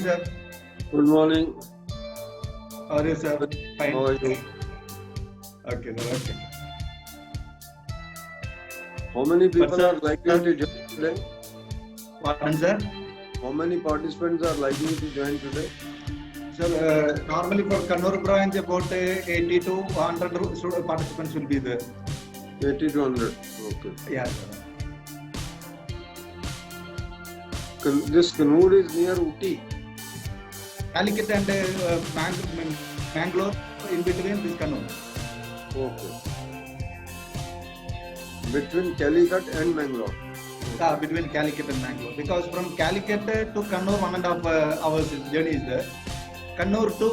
sir. Good morning. How are you, sir? Fine. How are you? Okay, sir. Okay. How many people sir, are likely to join today? Pardon, sir? How many participants are likely to join today? Sir, normally for Kannur branch, about 80 to 100 participants will be there. 80 to 100. Okay. Yeah, sir. This Kannur is near Uti. Calicut and Mangalore, in between this Kannur. Okay. Between Calicut and Mangalore. Yeah, between Calicut and Mangalore. Because from Calicut to Kannur, 1.5 hours journey is there. Kannur to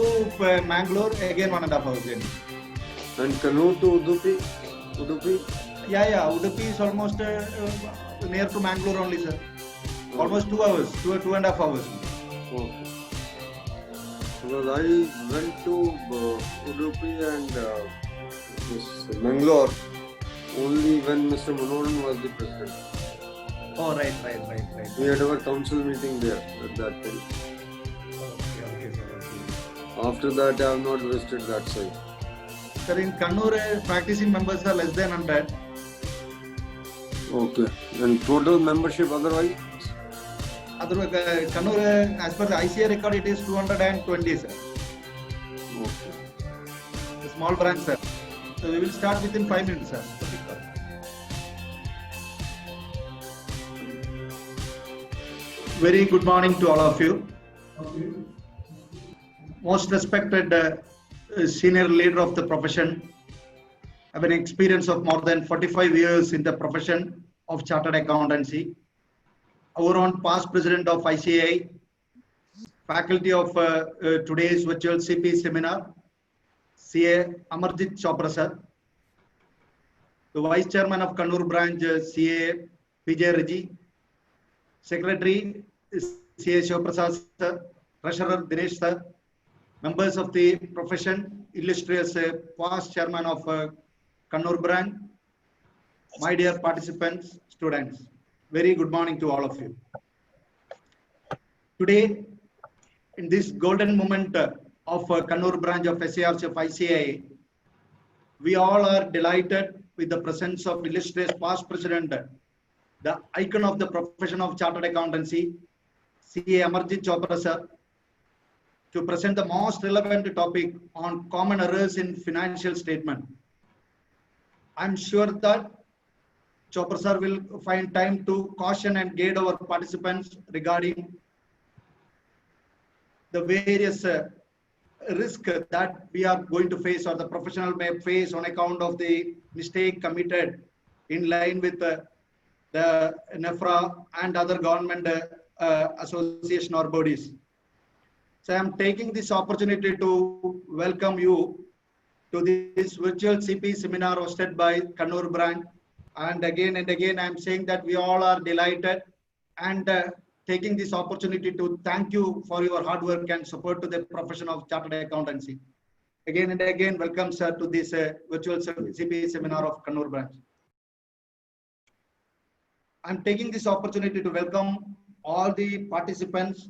Mangalore, again 1.5 hours journey. And Kannur to Udupi? Udupi? Yeah. Udupi is almost near to Mangalore only, sir. Almost 2 hours, 2.5 hours. Okay. Because I went to Udupi and this Mangalore only when Mr. Manoran was the president. Oh, right. We had our council meeting there at that time. Okay, sir. Okay. After that, I have not visited that side. Sir, in Kannur, practicing members are less than 100. Okay. And total membership otherwise? Otherwise, Kannur, as per the ICA record, it is 220, sir. Okay. A small branch, sir. So we will start within 5 minutes, sir. Very good morning to all of you. Most respected senior leader of the profession. I have an experience of more than 45 years in the profession of chartered accountancy. Our own past president of ICAI, faculty of today's virtual CP seminar, CA Amarjit Chopra sir, the vice chairman of Kannur branch, CA PJ Raji, secretary CA Shivprasad sir, treasurer Dinesh sir, members of the profession, illustrious past chairman of Kannur branch, my dear participants, students. Very good morning to all of you. Today, in this golden moment of Kannur branch of SARC of ICAI, we all are delighted with the presence of illustrious past president, the icon of the profession of chartered accountancy, CA Amarjit Chopra sir, to present the most relevant topic on common errors in financial statement. I'm sure that Chopra sir will find time to caution and guide our participants regarding the various risk that we are going to face or the professional may face on account of the mistake committed in line with the NEFRA and other government association or bodies. So I am taking this opportunity to welcome you to this virtual CP seminar hosted by Kannur branch. And again I am saying that we all are delighted and taking this opportunity to thank you for your hard work and support to the profession of chartered accountancy. Again and again, welcome sir to this virtual CP seminar of Kannur branch. I am taking this opportunity to welcome all the participants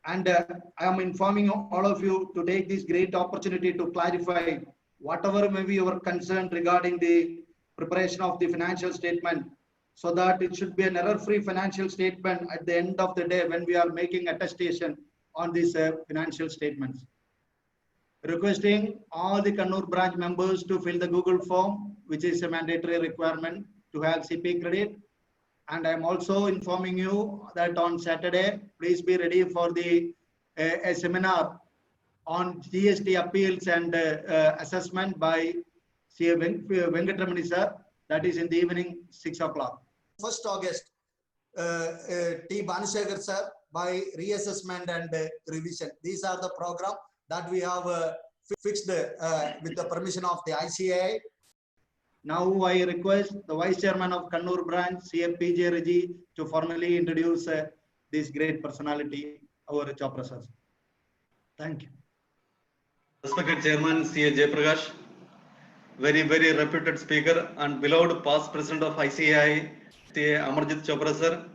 and I am informing all of you to take this great opportunity to clarify whatever may be your concern regarding the preparation of the financial statement, so that it should be an error-free financial statement at the end of the day when we are making attestation on these financial statements. Requesting all the Kannur branch members to fill the Google form, which is a mandatory requirement to have CP credit. And I am also informing you that on Saturday, please be ready for the a seminar on GST appeals and assessment by CA Venkatramani sir. That is in the evening 6 o'clock. 1st August, T. Bhanusekhar sir by reassessment and revision. These are the program that we have fixed with the permission of the ICAI. Now I request the Vice Chairman of Kannur branch, CA PJ Raji, to formally introduce this great personality, our Chopra sir. Thank you. Respected Chairman CA Jayaprakash, very reputed speaker and beloved past President of ICAI, CA Amarjit Chopra sir,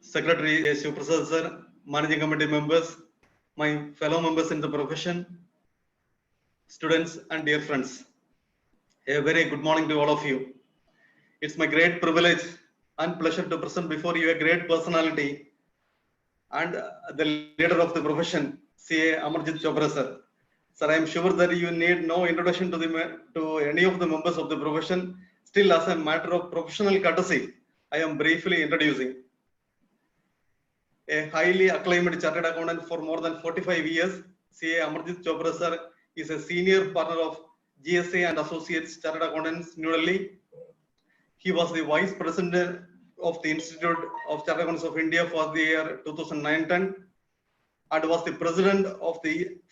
Secretary Shivprasad sir, managing committee members, my fellow members in the profession, students and dear friends. A very good morning to all of you. It's my great privilege and pleasure to present before you a great personality and the leader of the profession, CA Amarjit Chopra sir. Sir, I am sure that you need no introduction to any of the members of the profession. Still, as a matter of professional courtesy, I am briefly introducing. A highly acclaimed chartered accountant for more than 45 years, CA Amarjit Chopra sir is a senior partner of GSA and Associates Chartered Accountants, New Delhi. He was the vice president of the Institute of Chartered Accountants of India for the year 2009-10 and was the president of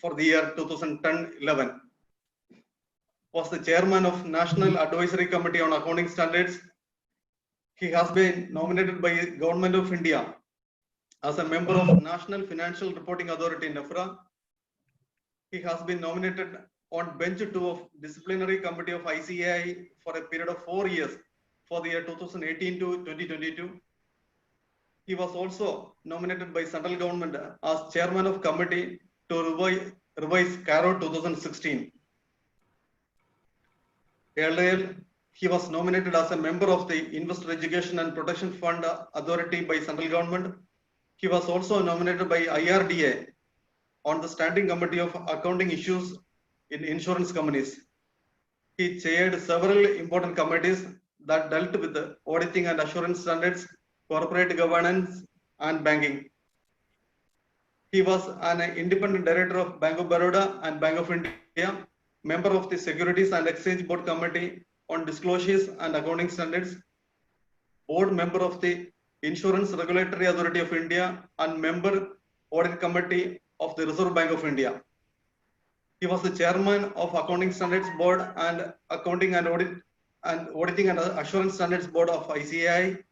for the year 2010-11. Was the chairman of National Advisory Committee on Accounting Standards. He has been nominated by Government of India as a member of National Financial Reporting Authority, NEFRA. He has been nominated on bench 2 of Disciplinary Committee of ICAI for a period of 4 years for the year 2018 to 2022. He was also nominated by central government as chairman of committee to revise CARO 2016. Earlier, he was nominated as a member of the Investor Education and Protection Fund Authority by central government. He was also nominated by IRDA on the standing committee of accounting issues in insurance companies. He chaired several important committees that dealt with the auditing and assurance standards, corporate governance, and banking. He was an independent director of Bank of Baroda and Bank of India, member of the Securities and Exchange Board Committee on Disclosures and Accounting Standards, board member of the Insurance Regulatory Authority of India, and member Audit Committee of the Reserve Bank of India. He was the chairman of Accounting Standards Board and Accounting and Auditing and Assurance Standards Board of ICAI.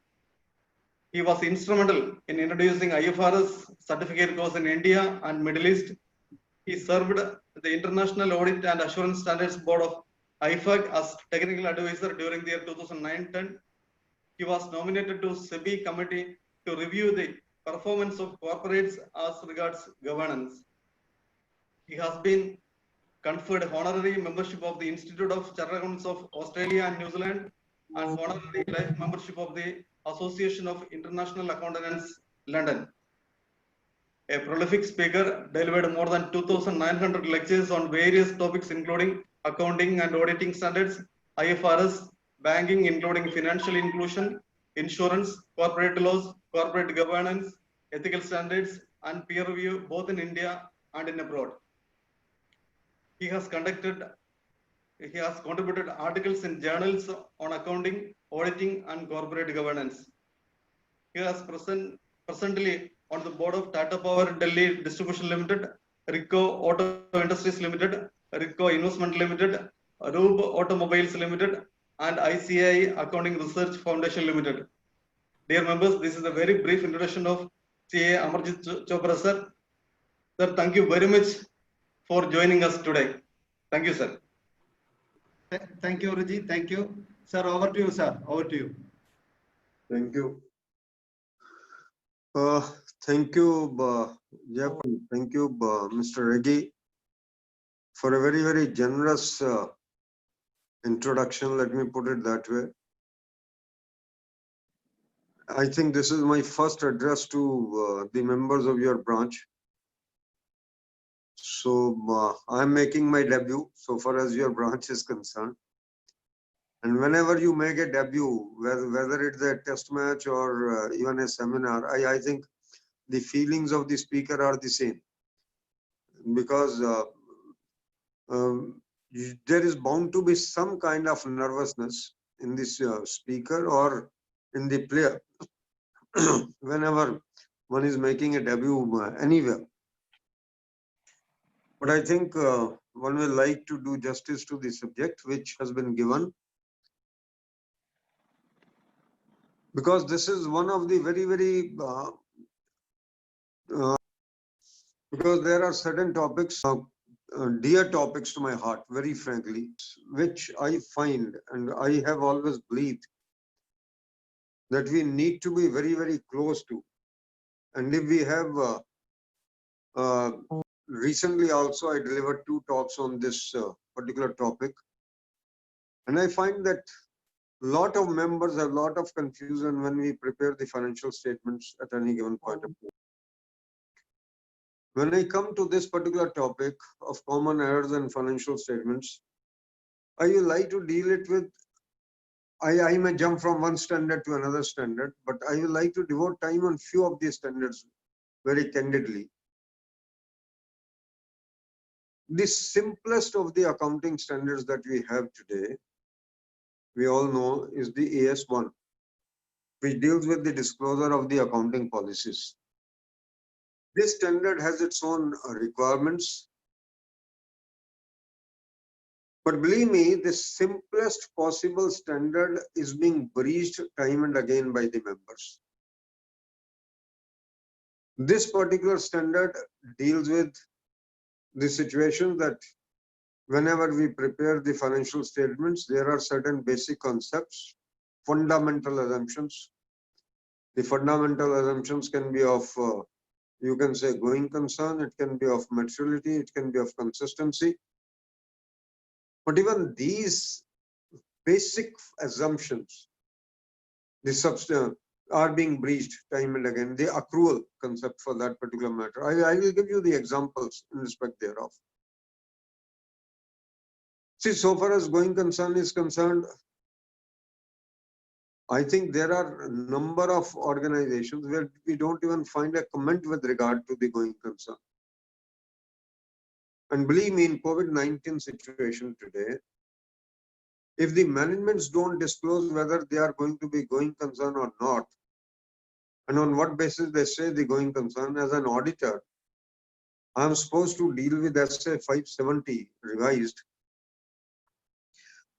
He was instrumental in introducing IFRS certificate course in India and Middle East. He served the International Audit and Assurance Standards Board of IFAC as technical advisor during the year 2009-10. He was nominated to SEBI committee to review the performance of corporates as regards governance. He has been conferred honorary membership of the Institute of Chartered Accountants of Australia and New Zealand and honorary life membership of the Association of International Accountants, London. A prolific speaker, delivered more than 2,900 lectures on various topics including accounting and auditing standards, IFRS, banking including financial inclusion, insurance, corporate laws, corporate governance, ethical standards, and peer review both in India and in abroad. He has contributed articles in journals on accounting, auditing, and corporate governance. He is presently on the board of Tata Power Delhi Distribution Limited, RICO Auto Industries Limited, RICO Investment Limited, Rube Automobiles Limited, and ICAI Accounting Research Foundation Limited. Dear members, this is a very brief introduction of CA Amarjit Chopra sir. Sir, thank you very much for joining us today. Thank you, sir. Thank you, Ruji. Thank you. Sir, over to you, sir. Over to you. Thank you. Thank you, Jeff. Thank you, Mr. Reggie, for a very, very generous introduction. Let me put it that way. I think this is my first address to the members of your branch. So I'm making my debut so far as your branch is concerned. And whenever you make a debut, whether it's a test match or even a seminar, I think the feelings of the speaker are the same. Because there is bound to be some kind of nervousness in this speaker or in the player whenever one is making a debut anywhere. But I think one will like to do justice to the subject which has been given, because this is one of the very, very because there are certain topics, dear topics to my heart, very frankly, which I find and I have always believed that we need to be very, very close to. And if we have Recently also I delivered 2 talks on this particular topic, and I find that lot of members have lot of confusion when we prepare the financial statements at any given point of time. When I come to this particular topic of common errors in financial statements, I will like to deal it with, I may jump from one standard to another standard, but I will like to devote time on few of these standards very candidly. The simplest of the accounting standards that we have today, we all know, is the AS1, which deals with the disclosure of the accounting policies. This standard has its own requirements. But believe me, the simplest possible standard is being breached time and again by the members. This particular standard deals with the situation that whenever we prepare the financial statements, there are certain basic concepts, fundamental assumptions. The fundamental assumptions can be of, you can say, going concern, it can be of maturity, it can be of consistency. But even these basic assumptions, the substance, are being breached time and again. The accrual concept for that particular matter. I will give you the examples in respect thereof. See, so far as going concern is concerned, I think there are a number of organizations where we don't even find a comment with regard to the going concern. And believe me, in COVID-19 situation today, if the managements don't disclose whether they are going to be going concern or not, and on what basis they say the going concern, as an auditor, I am supposed to deal with SA 570 revised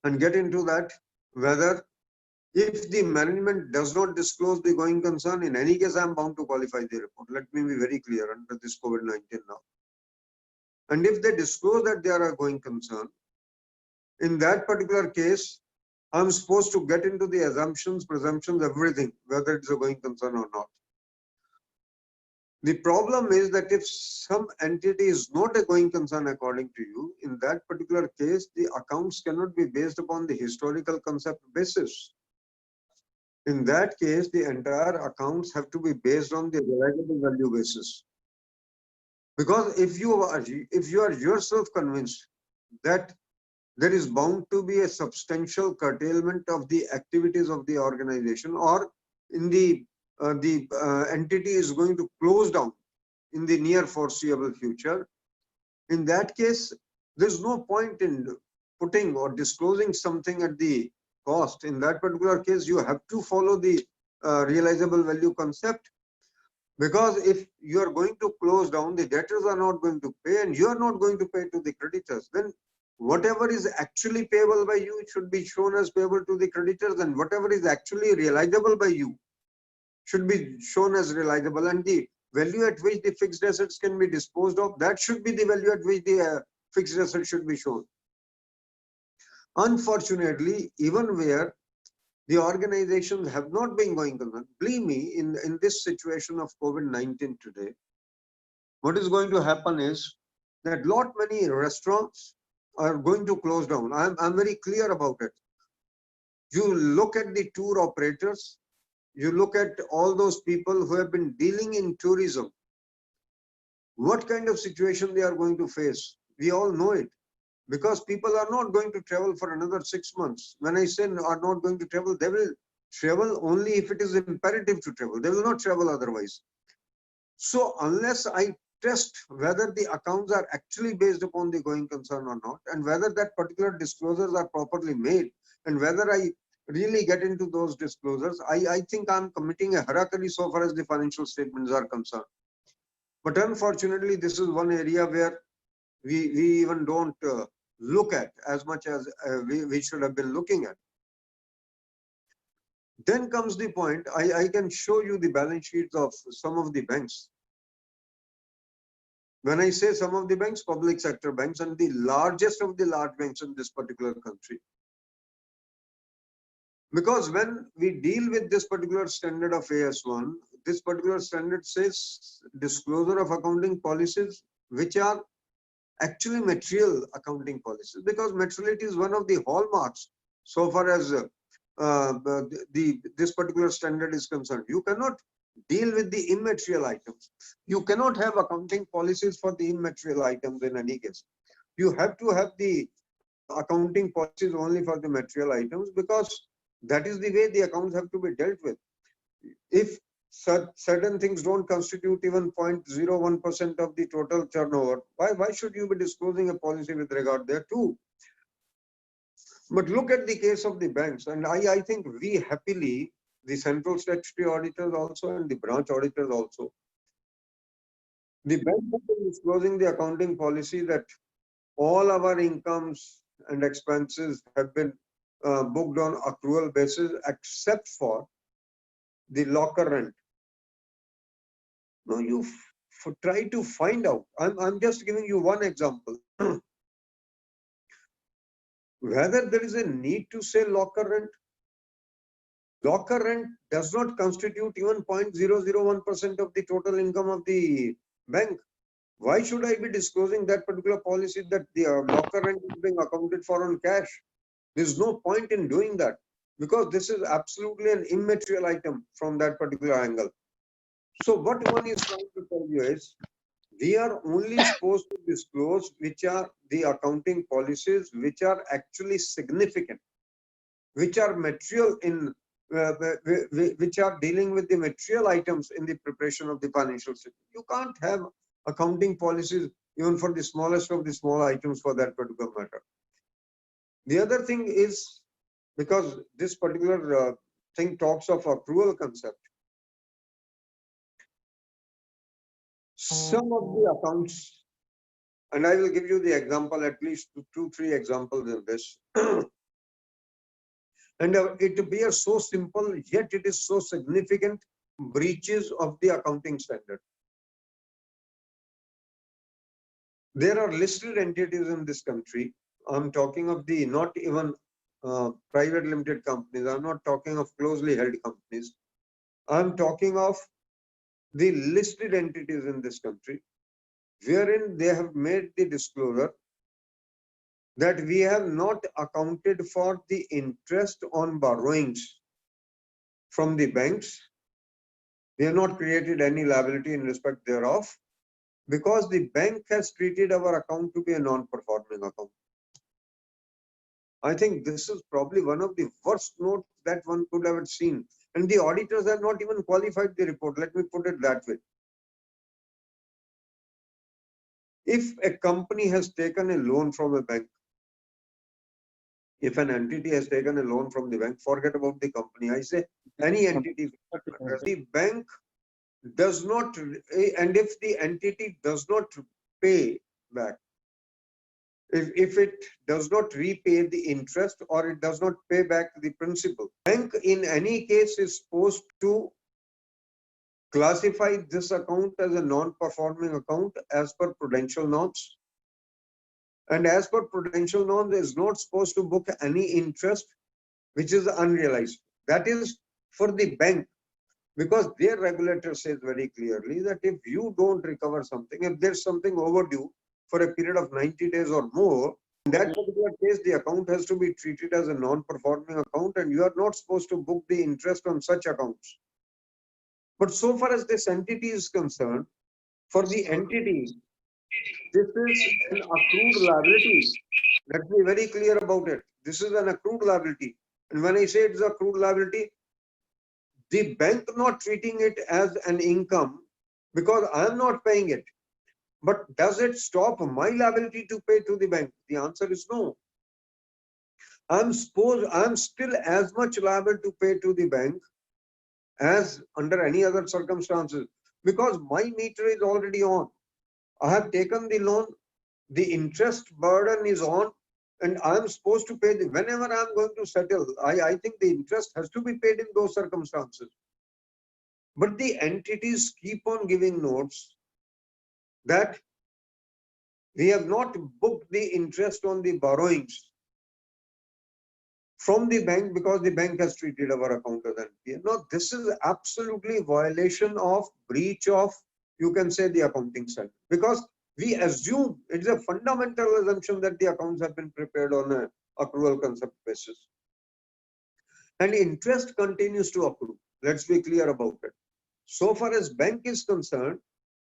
and get into that whether if the management does not disclose the going concern, in any case I am bound to qualify the report. Let me be very clear under this COVID-19 now. And if they disclose that they are a going concern, in that particular case, I'm supposed to get into the assumptions, presumptions, everything, whether it's a going concern or not. The problem is that if some entity is not a going concern according to you, in that particular case, the accounts cannot be based upon the historical concept basis. In that case, the entire accounts have to be based on the realizable value basis. Because if you are yourself convinced that there is bound to be a substantial curtailment of the activities of the organization, or in the entity is going to close down in the near foreseeable future, in that case, there's no point in putting or disclosing something at the cost. In that particular case, you have to follow the realizable value concept, because if you are going to close down, the debtors are not going to pay and you are not going to pay to the creditors, then whatever is actually payable by you should be shown as payable to the creditors, and whatever is actually realizable by you should be shown as realizable, and the value at which the fixed assets can be disposed of, that should be the value at which the fixed assets should be shown. Unfortunately, even where the organizations have not been going concern, believe me, in this situation of COVID-19 today, what is going to happen is that lot many restaurants are going to close down. I'm very clear about it. You look at the tour operators, you look at all those people who have been dealing in tourism, what kind of situation they are going to face. We all know it, because people are not going to travel for another 6 months. When I say are not going to travel, they will travel only if it is imperative to travel. They will not travel otherwise. So unless I test whether the accounts are actually based upon the going concern or not, and whether that particular disclosures are properly made, and whether I really get into those disclosures, I think I'm committing a harakiri so far as the financial statements are concerned. But unfortunately, this is one area where we even don't look at as much as we should have been looking at. Then comes the point, I can show you the balance sheets of some of the banks. When I say some of the banks, public sector banks, and the largest of the large banks in this particular country. Because when we deal with this particular standard of AS1, this particular standard says disclosure of accounting policies which are actually material accounting policies, because materiality is one of the hallmarks so far as this particular standard is concerned. You cannot deal with the immaterial items. You cannot have accounting policies for the immaterial items in any case. You have to have the accounting policies only for the material items, because that is the way the accounts have to be dealt with. If certain things don't constitute even 0.01% of the total turnover, why should you be disclosing a policy with regard there too? But look at the case of the banks, and I think we happily, the central statutory auditors also and the branch auditors also, the banks have been disclosing the accounting policy that all our incomes and expenses have been booked on accrual basis except for the locker rent. Now you try to find out. I'm just giving you one example. Whether there is a need to say locker rent. Locker rent does not constitute even 0.001% of the total income of the bank. Why should I be disclosing that particular policy that the locker rent is being accounted for on cash? There's no point in doing that, because this is absolutely an immaterial item from that particular angle. So what one is trying to tell you is, we are only supposed to disclose which are the accounting policies which are actually significant, which are material in, which are dealing with the material items in the preparation of the financial statement. You can't have accounting policies even for the smallest of the small items for that particular matter. The other thing is, because this particular thing talks of accrual concept, some of the accounts, and I will give you the example, at least 2-3 examples in this. And it appears so simple, yet it is so significant breaches of the accounting standard. There are listed entities in this country. I'm talking of the not even private limited companies. I'm not talking of closely held companies. I'm talking of the listed entities in this country, wherein they have made the disclosure that we have not accounted for the interest on borrowings from the banks. We have not created any liability in respect thereof, because the bank has treated our account to be a non-performing account. I think this is probably one of the worst notes that one could have seen. And the auditors have not even qualified the report. Let me put it that way. If a company has taken a loan from a bank, if an entity has taken a loan from the bank, forget about the company. I say any entity, the bank does not, and if the entity does not pay back, if it does not repay the interest or it does not pay back the principal, bank in any case is supposed to classify this account as a non-performing account as per prudential norms. And as per prudential norms, is not supposed to book any interest which is unrealized. That is for the bank, because their regulator says very clearly that if you don't recover something, if there's something overdue for a period of 90 days or more, in that particular case, the account has to be treated as a non-performing account, and you are not supposed to book the interest on such accounts. But so far as this entity is concerned, for the entity, this is an accrued liability. Let's be very clear about it. This is an accrued liability. And when I say it's accrued liability, the bank not treating it as an income because I am not paying it. But does it stop my liability to pay to the bank? The answer is no. I'm still as much liable to pay to the bank as under any other circumstances, because my meter is already on. I have taken the loan, the interest burden is on, and I'm supposed to pay whenever I'm going to settle. I think the interest has to be paid in those circumstances. But the entities keep on giving notes that we have not booked the interest on the borrowings. from the bank because the bank has treated our account as NPA. No, this is absolutely violation of breach of, you can say, the accounting standard, because we assume, it's a fundamental assumption that the accounts have been prepared on a accrual concept basis. And interest continues to accrue. Let's be clear about it. So far as bank is concerned,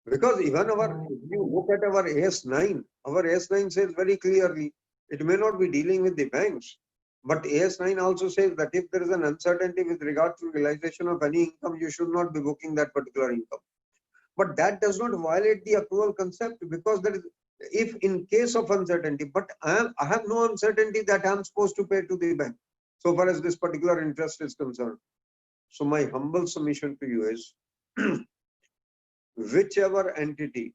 because even if you look at our AS9, our AS9 says very clearly, it may not be dealing with the banks, but AS9 also says that if there is an uncertainty with regard to realization of any income, you should not be booking that particular income. But that does not violate the accrual concept, because that is, if in case of uncertainty, but I have no uncertainty that I'm supposed to pay to the bank, so far as this particular interest is concerned. So my humble submission to you is, whichever entity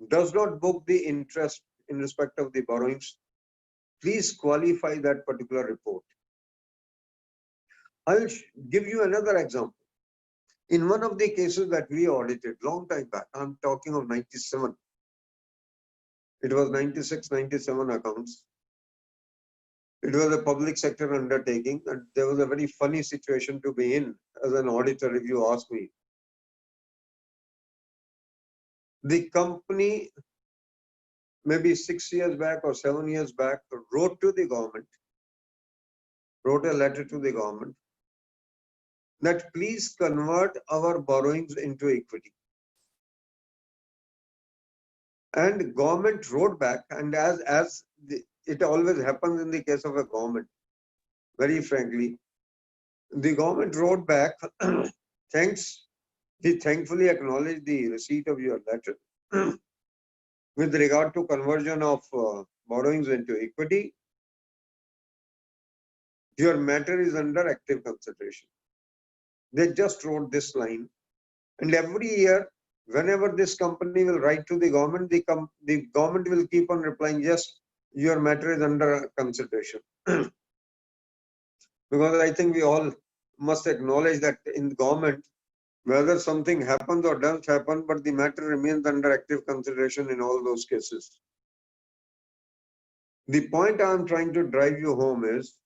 does not book the interest in respect of the borrowings, please qualify that particular report. I'll give you another example. In one of the cases that we audited long time back, I'm talking of 97. It was 96, 97 accounts. It was a public sector undertaking, and there was a very funny situation to be in as an auditor, if you ask me. The company, maybe 6 years back or 7 years back, wrote to the government, wrote a letter to the government that please convert our borrowings into equity. And government wrote back, and it always happens in the case of a government, very frankly, the government wrote back, thanks, we thankfully acknowledge the receipt of your letter with regard to conversion of borrowings into equity. Your matter is under active consideration. They just wrote this line, and every year, whenever this company will write to the government, the government will keep on replying, yes, your matter is under consideration. Because I think we all must acknowledge that in government, whether something happens or doesn't happen, but the matter remains under active consideration in all those cases. The point I am trying to drive you home is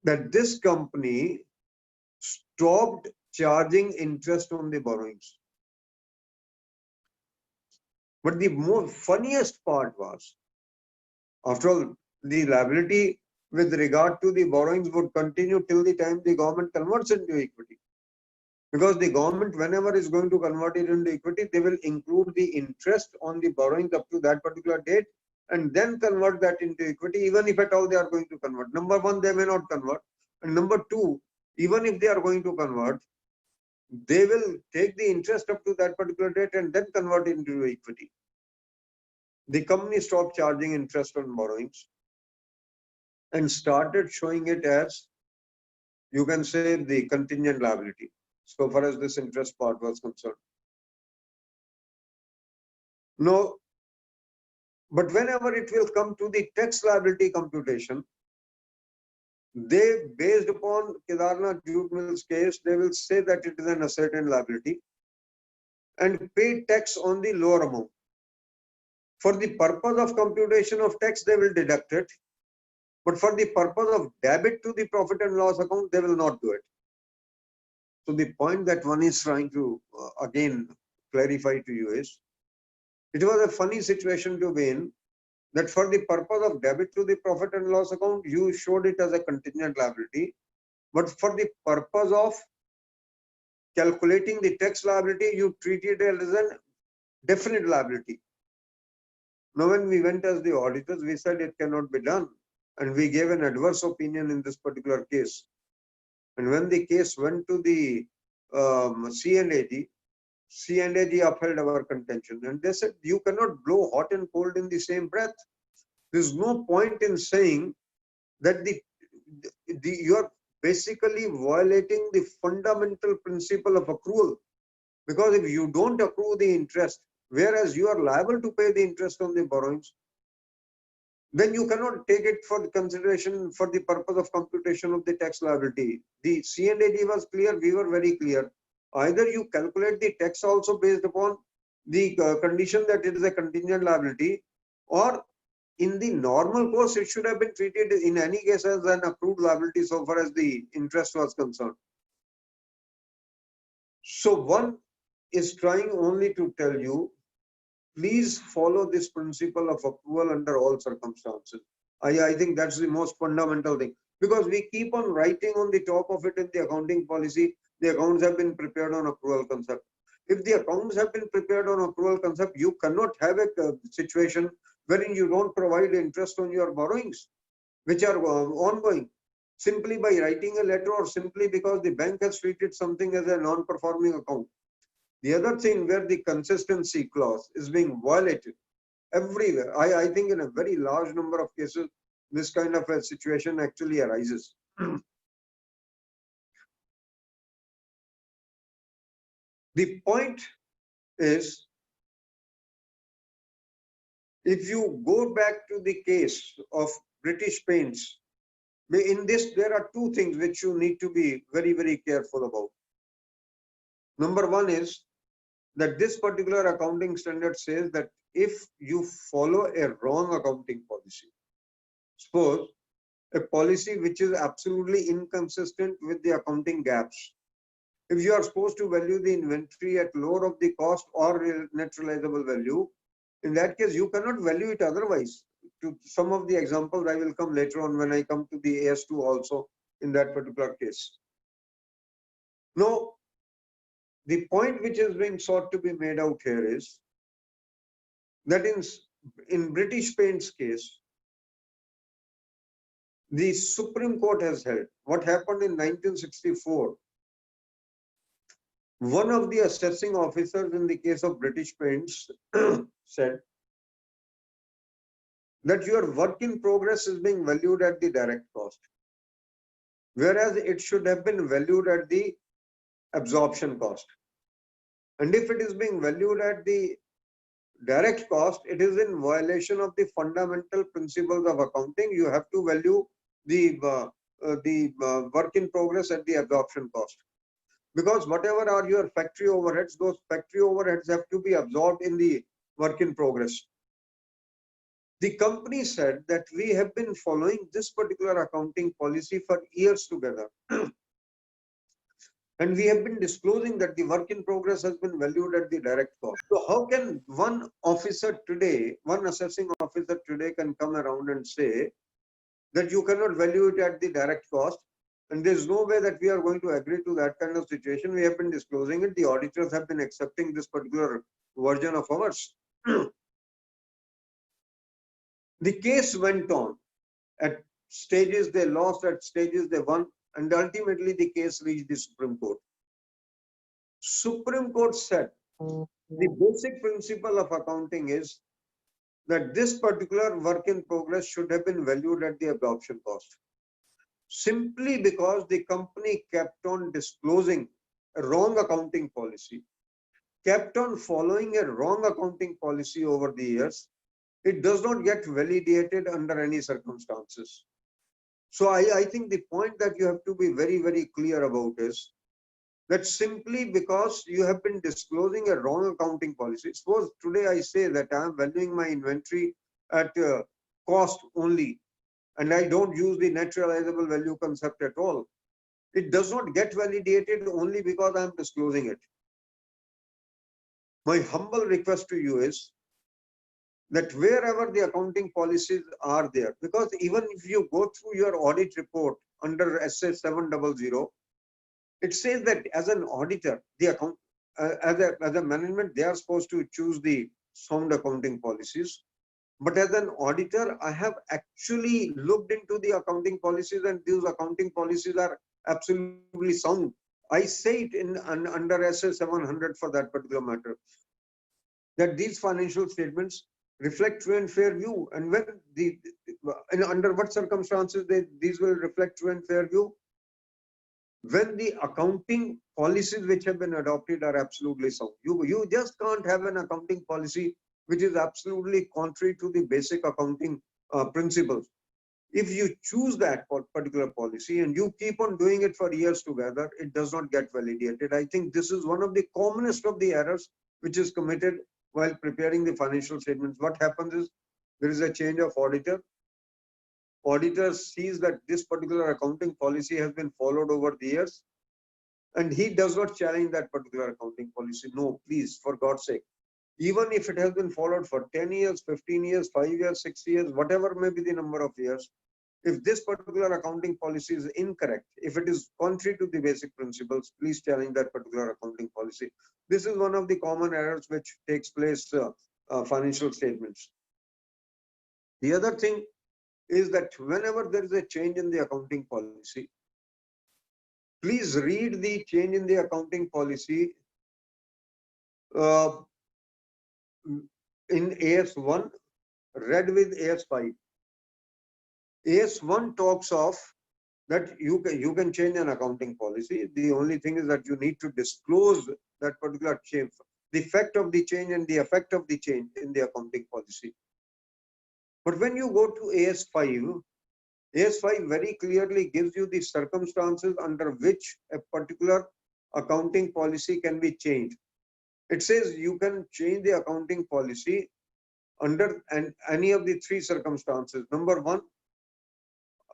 that this company stopped charging interest on the borrowings. But the more funniest part was, after all, the liability with regard to the borrowings would continue till the time the government converts into equity. Because the government, whenever is going to convert it into equity, they will include the interest on the borrowings up to that particular date and then convert that into equity, even if at all they are going to convert. Number one, they may not convert. And number two, even if they are going to convert, they will take the interest up to that particular date and then convert it into equity. The company stopped charging interest on borrowings and started showing it as, you can say, the contingent liability, so far as this interest part was concerned. No, but whenever it will come to the tax liability computation, they, based upon Kedarnath Jute Mills case, they will say that it is an ascertained liability and pay tax on the lower amount. For the purpose of computation of tax, they will deduct it. But for the purpose of debit to the profit and loss account, they will not do it. So the point that one is trying to again clarify to you is, it was a funny situation to be in, that for the purpose of debit to the profit and loss account, you showed it as a contingent liability. But for the purpose of calculating the tax liability, you treated it as a definite liability. Now, when we went as the auditors, we said it cannot be done. And we gave an adverse opinion in this particular case. And when the case went to the C&AG, C&AG upheld our contention. And they said, you cannot blow hot and cold in the same breath. There's no point in saying that you are basically violating the fundamental principle of accrual. Because if you don't accrue the interest, whereas you are liable to pay the interest on the borrowings, then you cannot take it for consideration for the purpose of computation of the tax liability. The C&AG was clear, we were very clear. Either you calculate the tax also based upon the condition that it is a contingent liability, or in the normal course, it should have been treated in any case as an accrued liability so far as the interest was concerned. So one is trying only to tell you, please follow this principle of approval under all circumstances. I think that's the most fundamental thing, because we keep on writing on the top of it in the accounting policy, the accounts have been prepared on accrual concept. If the accounts have been prepared on accrual concept, you cannot have a situation wherein you don't provide interest on your borrowings, which are ongoing, simply by writing a letter or simply because the bank has treated something as a non-performing account. The other thing where the consistency clause is being violated everywhere, I think in a very large number of cases, this kind of a situation actually arises. The point is, if you go back to the case of British Paints, in this there are two things which you need to be very, very careful about. Number one is that this particular accounting standard says that if you follow a wrong accounting policy, suppose a policy which is absolutely inconsistent with the accounting gaps, if you are supposed to value the inventory at lower of the cost or net realizable value, in that case, you cannot value it otherwise. To some of the examples, I will come later on when I come to the AS2 also in that particular case. Now, the point which is being sought to be made out here is that in British Paints case, the Supreme Court has held what happened in 1964. One of the assessing officers in the case of British Paints said that your work in progress is being valued at the direct cost, whereas it should have been valued at the absorption cost. And if it is being valued at the direct cost, it is in violation of the fundamental principles of accounting. You have to value the work in progress at the absorption cost. Because whatever are your factory overheads, those factory overheads have to be absorbed in the work in progress. The company said that we have been following this particular accounting policy for years together. And we have been disclosing that the work in progress has been valued at the direct cost. So how can one officer today, one assessing officer today can come around and say that you cannot value it at the direct cost? And there's no way that we are going to agree to that kind of situation. We have been disclosing it. The auditors have been accepting this particular version of ours. The case went on. At stages they lost, at stages they won, and ultimately the case reached the Supreme Court. Supreme Court said the basic principle of accounting is that this particular work in progress should have been valued at the absorption cost. Simply because the company kept on disclosing a wrong accounting policy, kept on following a wrong accounting policy over the years, it does not get validated under any circumstances. So I think the point that you have to be very, very clear about is that simply because you have been disclosing a wrong accounting policy, suppose today I say that I am valuing my inventory at cost only, and I don't use the net realizable value concept at all, it does not get validated only because I am disclosing it. My humble request to you is that wherever the accounting policies are there, because even if you go through your audit report under SA 700, it says that as an auditor, the account, as a management, they are supposed to choose the sound accounting policies. But as an auditor, I have actually looked into the accounting policies, and these accounting policies are absolutely sound. I say it in under SA 700 for that particular matter, that these financial statements reflect true and fair view. And when and under what circumstances these will reflect true and fair view? When the accounting policies which have been adopted are absolutely sound. You just can't have an accounting policy which is absolutely contrary to the basic accounting principles. If you choose that particular policy and you keep on doing it for years together, it does not get validated. I think this is one of the commonest of the errors which is committed while preparing the financial statements. What happens is there is a change of auditor. Auditor sees that this particular accounting policy has been followed over the years, and he does not challenge that particular accounting policy. No, please, for God's sake. Even if it has been followed for 10 years, 15 years, 5 years, 6 years, whatever may be the number of years, if this particular accounting policy is incorrect, if it is contrary to the basic principles, please challenge that particular accounting policy. This is one of the common errors which takes place financial statements. The other thing is that whenever there is a change in the accounting policy, please read the change in the accounting policy in AS1 read with AS5. AS1 talks of that you can change an accounting policy. The only thing is that you need to disclose that particular change, the effect of the change and the effect of the change in the accounting policy. But when you go to AS5, AS5 very clearly gives you the circumstances under which a particular accounting policy can be changed. It says you can change the accounting policy under any of the three circumstances. Number one,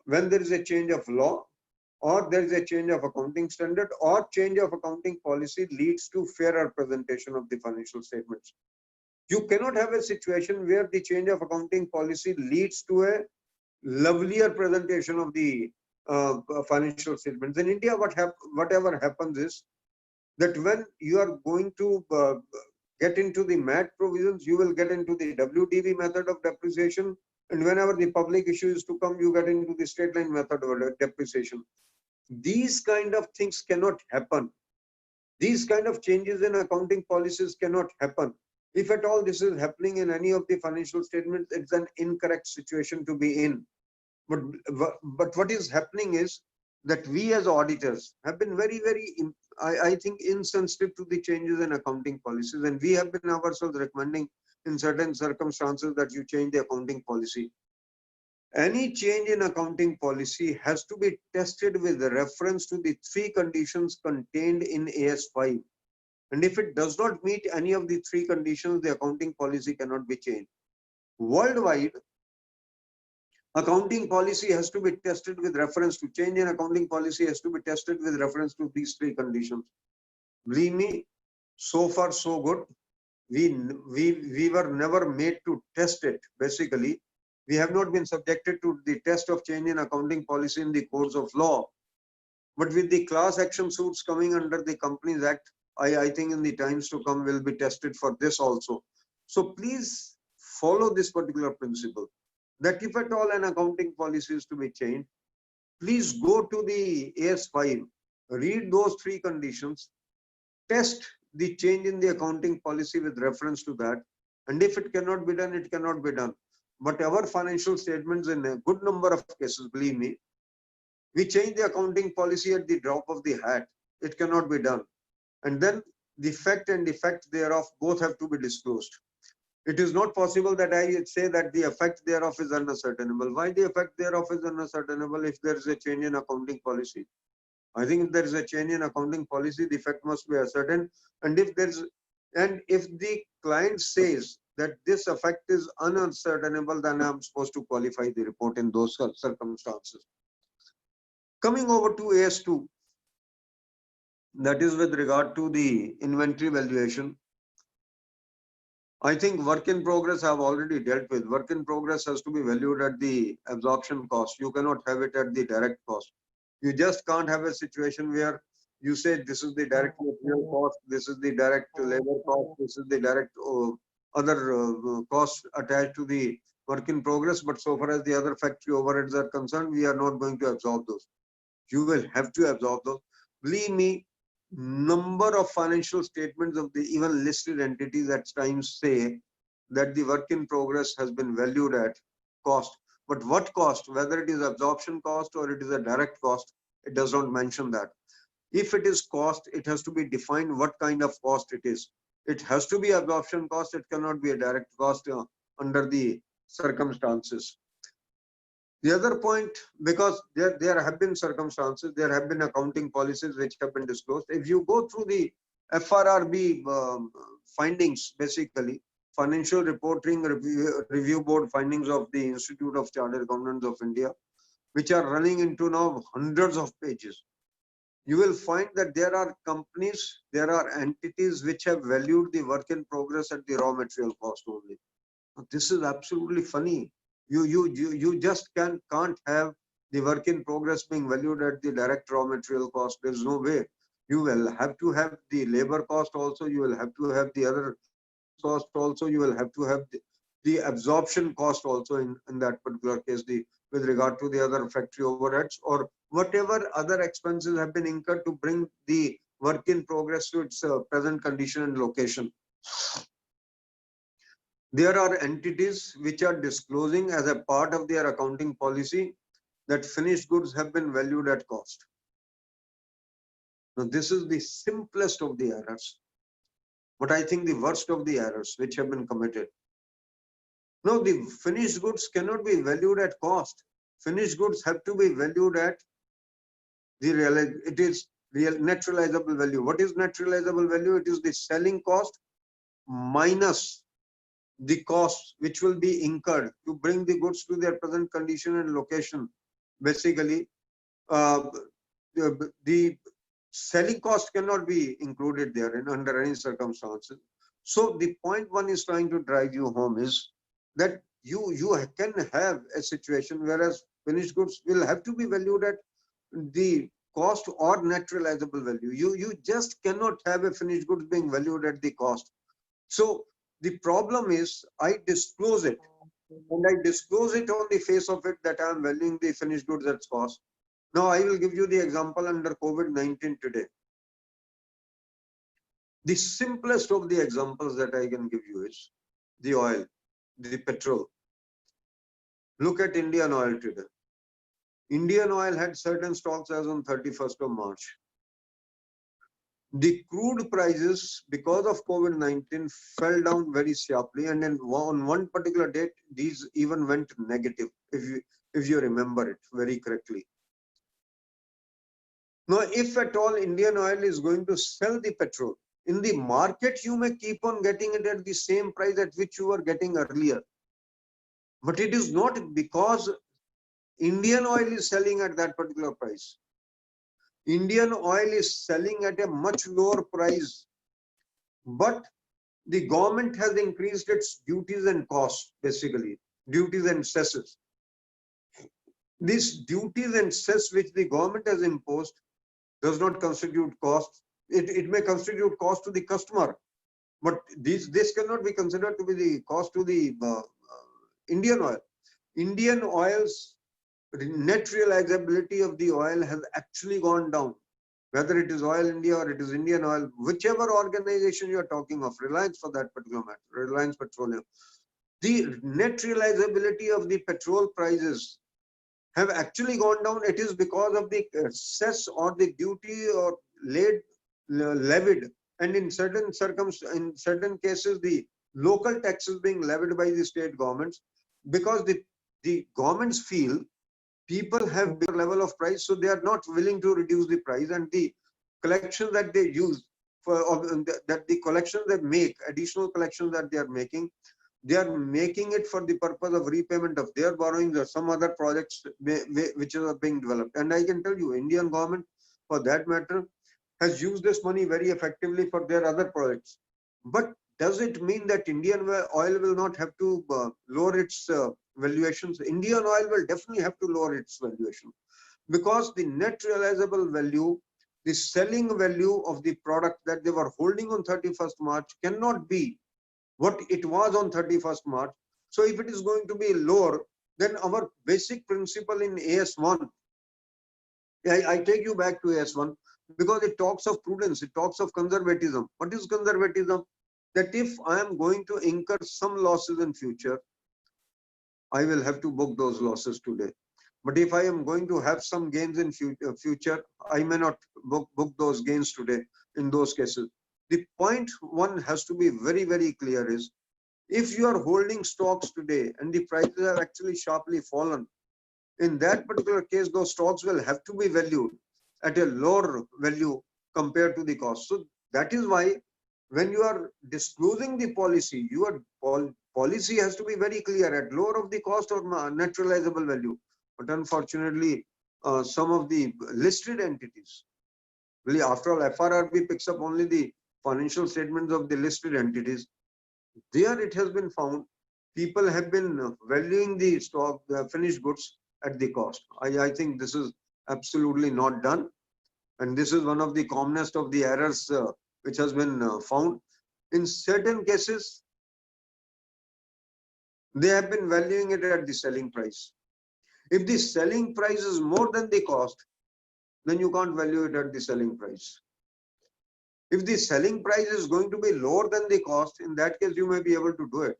when there is a change of law, or there is a change of accounting standard, or change of accounting policy leads to fairer presentation of the financial statements. You cannot have a situation where the change of accounting policy leads to a lovelier presentation of the financial statements. In India, whatever happens is that when you are going to get into the MAT provisions, you will get into the WDV method of depreciation. And whenever the public issue is to come, you get into the straight line method of depreciation. These kind of things cannot happen. These kind of changes in accounting policies cannot happen. If at all this is happening in any of the financial statements, it's an incorrect situation to be in. But what is happening is that we as auditors have been very, I think, insensitive to the changes in accounting policies. And we have been ourselves recommending in certain circumstances that you change the accounting policy. Any change in accounting policy has to be tested with reference to the three conditions contained in AS5. And if it does not meet any of the three conditions, the accounting policy cannot be changed. Worldwide, accounting policy has to be tested with reference to change in accounting policy has to be tested with reference to these three conditions. Believe me, so far so good. We were never made to test it. Basically, we have not been subjected to the test of change in accounting policy in the courts of law. But with the class action suits coming under the Companies Act, I think in the times to come will be tested for this also. So please follow this particular principle, that if at all an accounting policy is to be changed, please go to the AS5, read those three conditions, test the change in the accounting policy with reference to that. And if it cannot be done, it cannot be done. But our financial statements, in a good number of cases, believe me, we change the accounting policy at the drop of the hat. It cannot be done. And then the fact and effect thereof both have to be disclosed. It is not possible that I say that the effect thereof is unascertainable. Why the effect thereof is unascertainable if there is a change in accounting policy? I think if there is a change in accounting policy, the effect must be ascertained. And if the client says that this effect is unascertainable, then I'm supposed to qualify the report in those circumstances. Coming over to AS2, that is with regard to the inventory valuation. I think work in progress I have already dealt with. Work in progress has to be valued at the absorption cost. You cannot have it at the direct cost. You just can't have a situation where you say this is the direct material cost, this is the direct labor cost, this is the direct other costs attached to the work in progress. But so far as the other factory overheads are concerned, we are not going to absorb those. You will have to absorb those. Believe me, number of financial statements of the even listed entities at times say that the work in progress has been valued at cost. But what cost, whether it is absorption cost or it is a direct cost, it does not mention that. If it is cost, it has to be defined what kind of cost it is. It has to be absorption cost. It cannot be a direct cost under the circumstances. The other point, because there have been circumstances, there have been accounting policies which have been disclosed. If you go through the FRRB findings, basically, Financial Reporting Review Board findings of the Institute of Chartered Accountants of India, which are running into now hundreds of pages, you will find that there are companies, there are entities which have valued the work in progress at the raw material cost only. This is absolutely funny. You just can't have the work in progress being valued at the direct raw material cost. There's no way. You will have to have the labor cost also. You will have to have the other cost also. You will have to have the absorption cost also in that particular case, with regard to the other factory overheads or whatever other expenses have been incurred to bring the work in progress to its present condition and location. There are entities which are disclosing as a part of their accounting policy that finished goods have been valued at cost. Now, this is the simplest of the errors, but I think the worst of the errors which have been committed. No, the finished goods cannot be valued at cost. Finished goods have to be valued at the real net realizable value. What is net realizable value? It is the selling cost minus the costs which will be incurred to bring the goods to their present condition and location. Basically, the selling cost cannot be included there under any circumstances. So the point one is trying to drive you home is that you can have a situation whereas finished goods will have to be valued at the cost or net realizable value. You just cannot have a finished goods being valued at the cost. So the problem is I disclose it, and I disclose it on the face of it that I am valuing the finished goods at cost. Now I will give you the example under COVID-19 today. The simplest of the examples that I can give you is the oil, the petrol. Look at Indian Oil today. Indian Oil had certain stocks as on 31st of March. The crude prices, because of COVID-19, fell down very sharply, and then on one particular date, these even went negative, if you remember it very correctly. Now, if at all Indian Oil is going to sell the petrol, in the market, you may keep on getting it at the same price at which you were getting earlier. But it is not because Indian Oil is selling at that particular price. Indian Oil is selling at a much lower price, but the government has increased its duties and costs, basically, duties and cesses. These duties and cess which the government has imposed does not constitute cost. It may constitute cost to the customer, but this cannot be considered to be the cost to the Indian Oil. Indian Oil's net realizability of the oil has actually gone down, whether it is Oil India or it is Indian Oil, whichever organization you are talking of, Reliance for that particular matter, Reliance Petroleum. The net realizability of the petrol prices have actually gone down. It is because of the cess or the duty or levied, and in certain cases, the local taxes being levied by the state governments, because the governments feel people have bigger level of price, so they are not willing to reduce the price, and the collection that they use that the collections they make, additional collections that they are making it for the purpose of repayment of their borrowings or some other projects which are being developed. And I can tell you, Indian government, for that matter, has used this money very effectively for their other projects. But does it mean that Indian Oil will not have to lower its valuations? Indian Oil will definitely have to lower its valuation, because the net realizable value, the selling value of the product that they were holding on 31st March cannot be what it was on 31st March. So if it is going to be lower, then our basic principle in AS1, I take you back to AS1, because it talks of prudence, it talks of conservatism. What is conservatism? That if I am going to incur some losses in future, I will have to book those losses today. But if I am going to have some gains in future, I may not book those gains today in those cases. The point one has to be very, very clear is, if you are holding stocks today and the prices have actually sharply fallen, in that particular case, those stocks will have to be valued at a lower value compared to the cost. So that is why when you are disclosing the policy, your policy has to be very clear at lower of the cost or naturalizable value. But unfortunately, some of the listed entities, really, after all, FRRB picks up only the financial statements of the listed entities. There it has been found people have been valuing the stock, finished goods at the cost. I think this is absolutely not done. And this is one of the commonest of the errors which has been found. In certain cases, they have been valuing it at the selling price. If the selling price is more than the cost, then you can't value it at the selling price. If the selling price is going to be lower than the cost, in that case, you may be able to do it.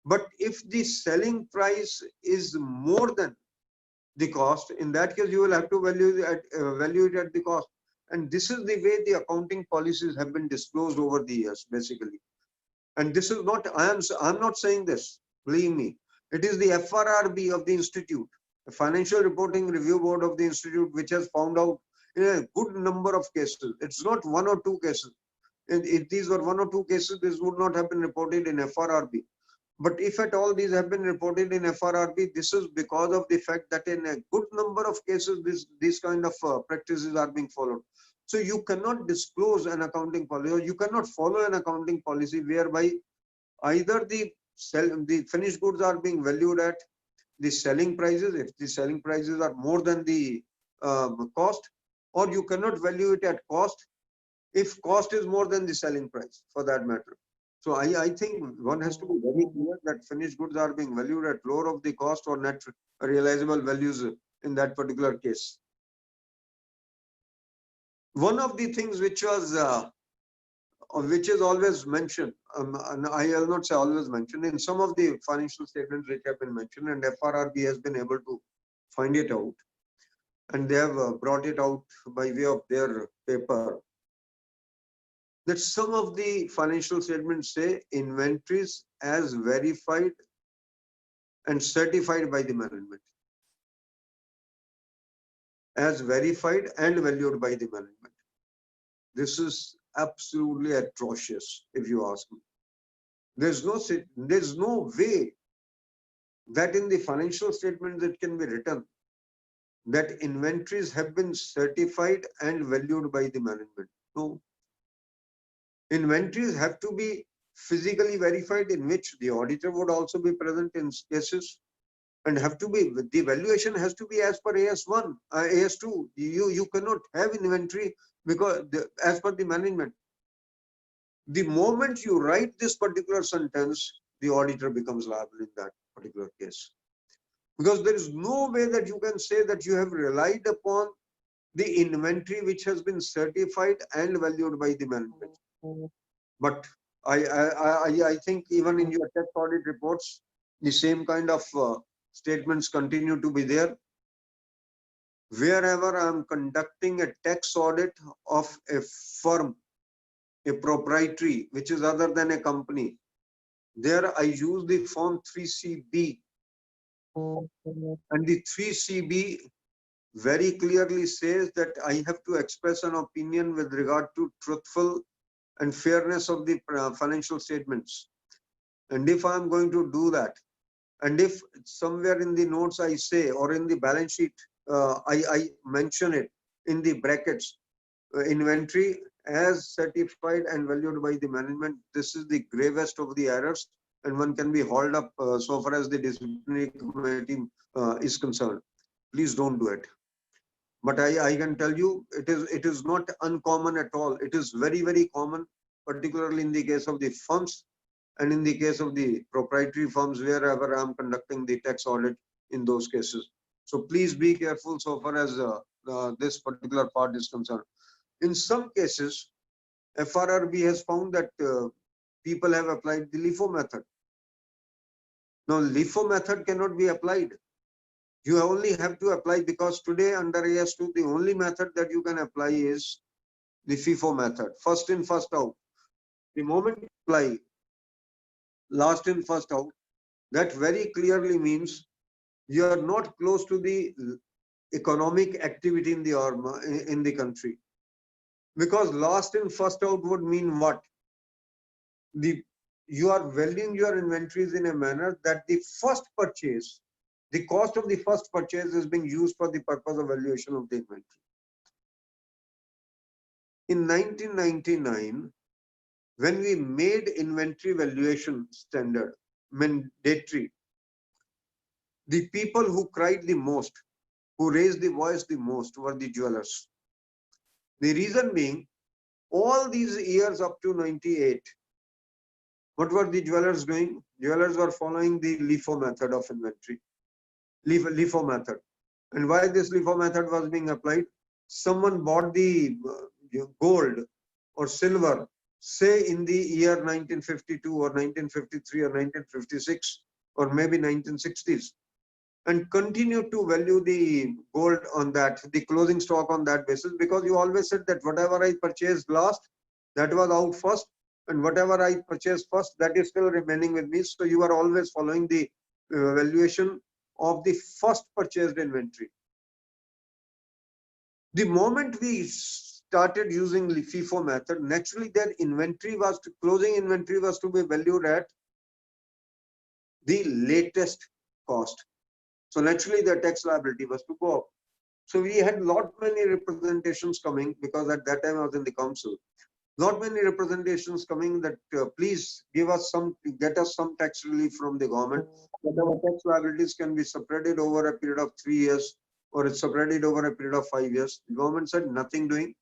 But if the selling price is more than the cost, in that case, you will have to value it at the cost. And this is the way the accounting policies have been disclosed over the years, basically. And this is not, I'm not saying this, believe me. It is the FRRB of the institute, the Financial Reporting Review Board of the institute, which has found out in a good number of cases. It's not one or two cases. If these were one or two cases, this would not have been reported in FRRB. But if at all these have been reported in FRRB, this is because of the fact that in a good number of cases, these kind of practices are being followed. So you cannot disclose an accounting policy, or you cannot follow an accounting policy whereby either the finished goods are being valued at the selling prices, if the selling prices are more than the cost, or you cannot value it at cost if cost is more than the selling price, for that matter. So I think one has to be very clear that finished goods are being valued at lower of the cost or net realizable values in that particular case. One of the things which was which is always mentioned, and I will not say always mentioned, in some of the financial statements which have been mentioned, and FRRB has been able to find it out, and they have brought it out by way of their paper, that some of the financial statements say inventories as verified and certified by the management. As verified and valued by the management. This is absolutely atrocious, if you ask me. There's no way that in the financial statements it can be written that inventories have been certified and valued by the management. No. Inventories have to be physically verified, in which the auditor would also be present in cases, and have to be, the valuation has to be as per AS1, AS2. You cannot have inventory because as per the management. The moment you write this particular sentence, the auditor becomes liable in that particular case. Because there is no way that you can say that you have relied upon the inventory which has been certified and valued by the management. But I think even in your tax audit reports, the same kind of statements continue to be there. Wherever I am conducting a tax audit of a firm, a proprietary, which is other than a company, there I use the form 3CB. And the 3CB very clearly says that I have to express an opinion with regard to truthful and fairness of the financial statements. And if I'm going to do that, and if somewhere in the notes I say, or in the balance sheet, I mention it in the brackets, inventory as certified and valued by the management, this is the gravest of the errors, and one can be hauled up so far as the disciplinary committee is concerned. Please don't do it. But I can tell you, it is not uncommon at all. It is very, very common, particularly in the case of the firms and in the case of the proprietary firms, wherever I am conducting the tax audit in those cases. So please be careful so far as this particular part is concerned. In some cases, FRRB has found that people have applied the LIFO method. Now, LIFO method cannot be applied. You only have to apply, because today under AS2, the only method that you can apply is the FIFO method, first in, first out. The moment you apply last in, first out, that very clearly means you are not close to the economic activity in the country. Because last in, first out would mean what? you are valuing your inventories in a manner that the first purchase, the cost of the first purchase is being used for the purpose of valuation of the inventory. In 1999, when we made inventory valuation standard mandatory, the people who cried the most, who raised the voice the most, were the jewelers. The reason being, all these years up to 98, what were the jewelers doing? Jewelers were following the LIFO method of inventory. LIFO method. And why this LIFO method was being applied? Someone bought the gold or silver, say in the year 1952 or 1953 or 1956 or maybe 1960s, and continue to value the gold on that, the closing stock on that basis, because you always said that whatever I purchased last, that was out first, and whatever I purchased first, that is still remaining with me. So you are always following the valuation of the first purchased inventory. The moment we started using the FIFO method, naturally their inventory was to, closing inventory was to be valued at the latest cost. So naturally the tax liability was to go up. So we had lot many representations coming, because at that time I was in the council. Lot many representations coming that please give us some, get us some tax relief from the government. That our tax liabilities can be separated over a period of 3 years, or it's separated over a period of 5 years. The government said nothing doing.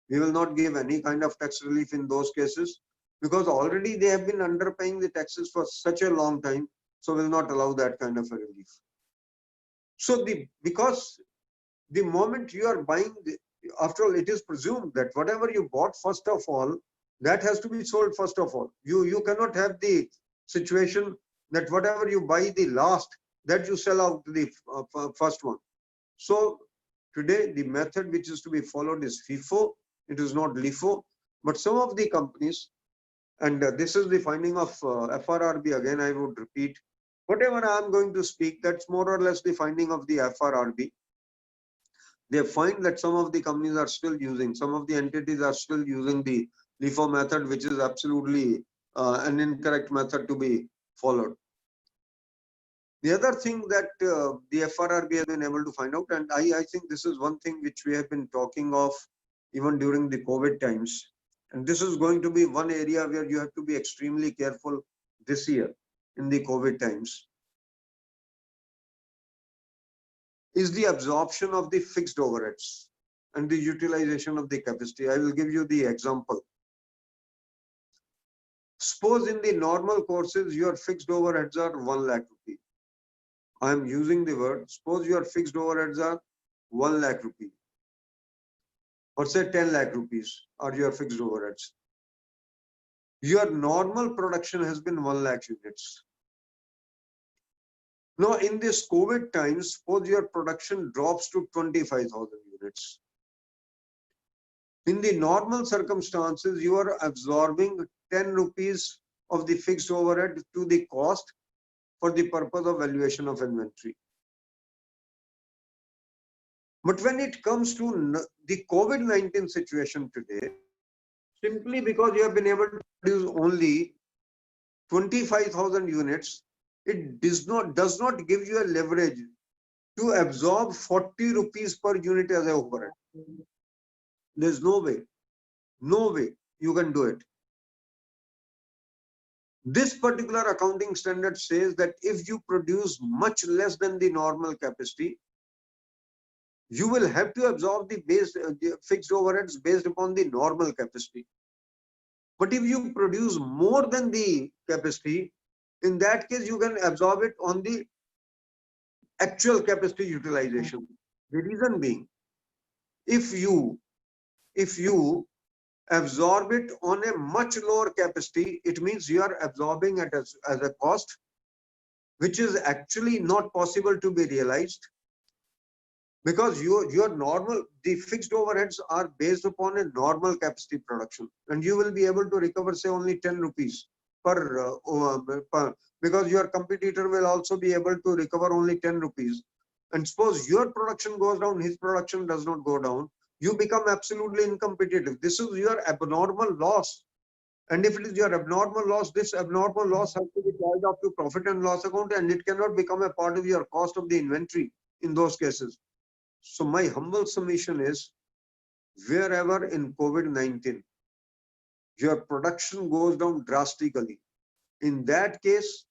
We will not give any kind of tax relief in those cases, because already they have been underpaying the taxes for such a long time. So will not allow that kind of a relief. So because the moment you are buying, after all, it is presumed that whatever you bought first of all, that has to be sold first of all. You cannot have the situation that whatever you buy the last, that you sell out the first one. So today the method which is to be followed is FIFO. It is not LIFO. But some of the companies, and this is the finding of FRRB, again I would repeat, whatever I am going to speak, that's more or less the finding of the FRRB. They find that some of the companies are still using, some of the entities are still using the LIFO method, which is absolutely an incorrect method to be followed. The other thing that the FRRB has been able to find out, and I think this is one thing which we have been talking of even during the COVID times, and this is going to be one area where you have to be extremely careful this year in the COVID times, is the absorption of the fixed overheads and the utilization of the capacity. I will give you the example. Suppose in the normal courses, your fixed overheads are 1 lakh rupee. I am using the word, suppose your fixed overheads are 1 lakh rupee, or say 10 lakh rupees are your fixed overheads. Your normal production has been 1 lakh units. Now, in this COVID times, suppose your production drops to 25,000 units. In the normal circumstances, you are absorbing 10 rupees of the fixed overhead to the cost for the purpose of valuation of inventory. But when it comes to the COVID-19 situation today, simply because you have been able to produce only 25,000 units, it does not give you a leverage to absorb 40 rupees per unit as a overhead. There's no way you can do it. This particular accounting standard says that if you produce much less than the normal capacity, you will have to absorb the fixed overheads based upon the normal capacity. But if you produce more than the capacity, in that case, you can absorb it on the actual capacity utilization. The reason being, if you absorb it on a much lower capacity, it means you are absorbing it as a cost, which is actually not possible to be realized, because the fixed overheads are based upon a normal capacity production, and you will be able to recover, say, only 10 rupees per because your competitor will also be able to recover only 10 rupees. And suppose your production goes down, his production does not go down, you become absolutely incompetitive. This is your abnormal loss. And if it is your abnormal loss, this abnormal loss has to be carried off to profit and loss account, and it cannot become a part of your cost of the inventory in those cases. So my humble submission is, wherever in COVID-19, your production goes down drastically, in that case,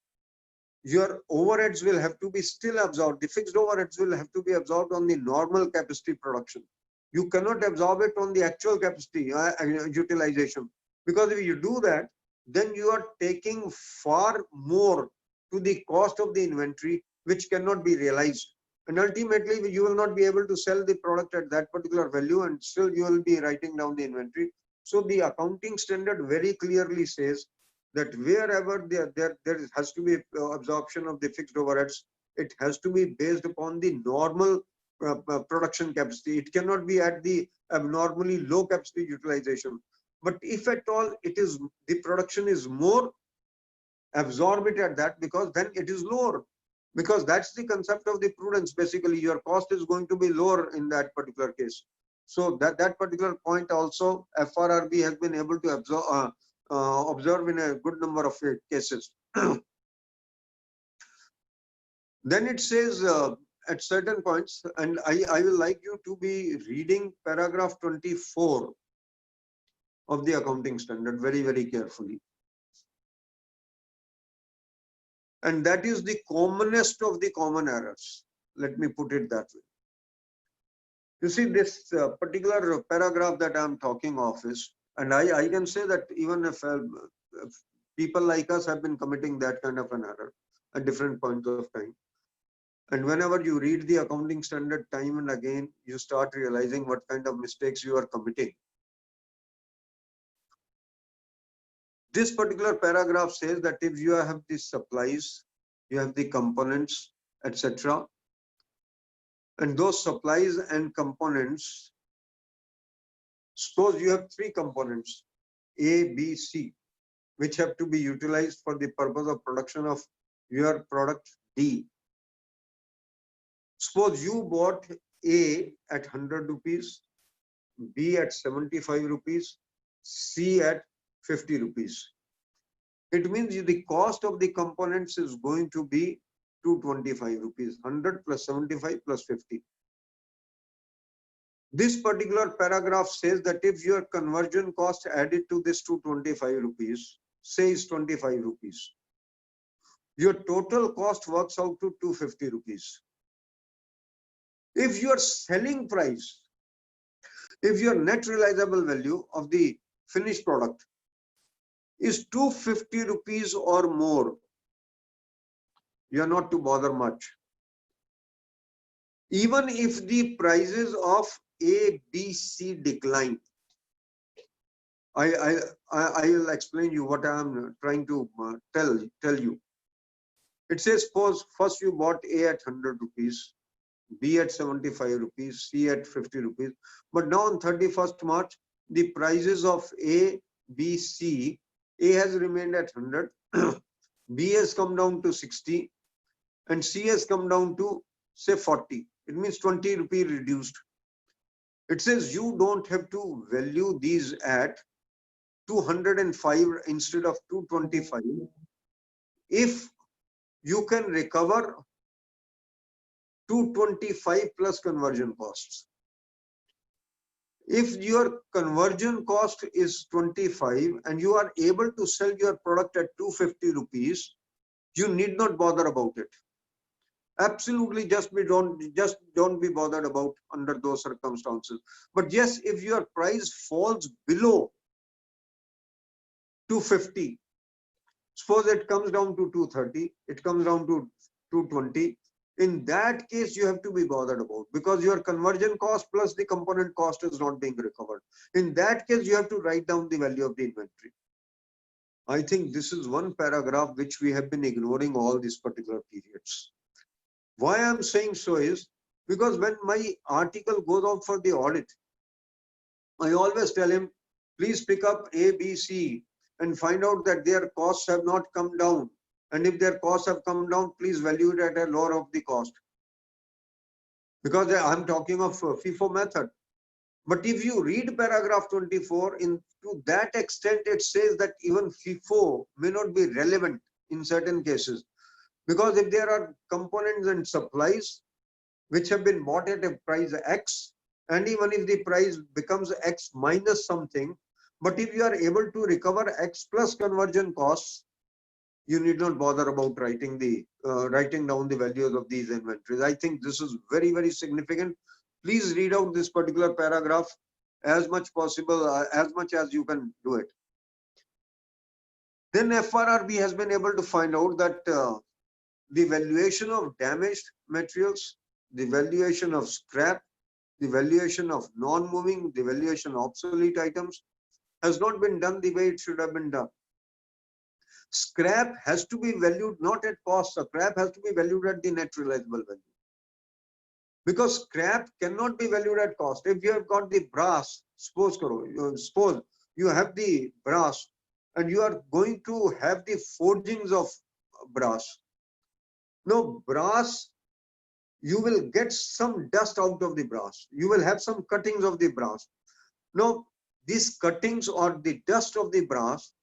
your overheads will have to be still absorbed. The fixed overheads will have to be absorbed on the normal capacity production. You cannot absorb it on the actual capacity utilization, because if you do that, then you are taking far more to the cost of the inventory, which cannot be realized. And ultimately, you will not be able to sell the product at that particular value, and still you will be writing down the inventory. So the accounting standard very clearly says that wherever there has to be absorption of the fixed overheads, it has to be based upon the normal production capacity. It cannot be at the abnormally low capacity utilization. But if at all it is, the production is more, absorb it at that, because then it is lower. Because that's the concept of the prudence. Basically, your cost is going to be lower in that particular case. So that particular point also, FRRB has been able to observe in a good number of cases. Then it says at certain points, and I will like you to be reading paragraph 24 of the accounting standard very, very carefully. And that is the commonest of the common errors. Let me put it that way. You see, this particular paragraph that I'm talking of is, and I can say that even if people like us have been committing that kind of an error at different points of time. And whenever you read the accounting standard time and again, you start realizing what kind of mistakes you are committing. This particular paragraph says that if you have the supplies, you have the components, etc. And those supplies and components, suppose you have three components, A, B, C, which have to be utilized for the purpose of production of your product D. Suppose you bought A at 100 rupees, B at 75 rupees, C at 50 rupees. It means the cost of the components is going to be 225 rupees, 100 plus 75 plus 50. This particular paragraph says that if your conversion cost added to this 225 rupees, say is 25 rupees, your total cost works out to 250 rupees. If your selling price, if your net realizable value of the finished product is 250 rupees or more, you are not to bother much. Even if the prices of A, B, C decline, I will explain you what I am trying to tell you. It says, suppose first you bought A at 100 rupees, B at 75 rupees, C at 50 rupees. But now on 31st March, the prices of A, B, C, A has remained at 100, B has come down to 60, and C has come down to say 40. It means 20 rupee reduced. It says you don't have to value these at 205 instead of 225 if you can recover 225 plus conversion costs. If your conversion cost is 25 and you are able to sell your product at 250 rupees, you need not bother about it. Absolutely, don't be bothered about under those circumstances. But yes, if your price falls below 250, suppose it comes down to 230, it comes down to 220. In that case, you have to be bothered about, because your conversion cost plus the component cost is not being recovered. In that case, you have to write down the value of the inventory. I think this is one paragraph which we have been ignoring all these particular periods. Why I'm saying so is because when my article goes out for the audit, I always tell him, please pick up A, B, C and find out that their costs have not come down. And if their costs have come down, please value it at a lower of the cost. Because I'm talking of FIFO method. But if you read paragraph 24, to that extent, it says that even FIFO may not be relevant in certain cases. Because if there are components and supplies which have been bought at a price X, and even if the price becomes X minus something, but if you are able to recover X plus conversion costs, you need not bother about writing down the values of these inventories. I think this is very, very significant. Please read out this particular paragraph as much possible, as much as you can do it. Then FRRB has been able to find out that the valuation of damaged materials, the valuation of scrap, the valuation of non-moving, the valuation of obsolete items has not been done the way it should have been done. Scrap has to be valued not at cost. Scrap has to be valued at the net realizable value. Because scrap cannot be valued at cost. If you have got the brass, suppose you have the brass and you are going to have the forgings of brass. Now, brass, you will get some dust out of the brass. You will have some cuttings of the brass. Now, these cuttings or the dust of the brass,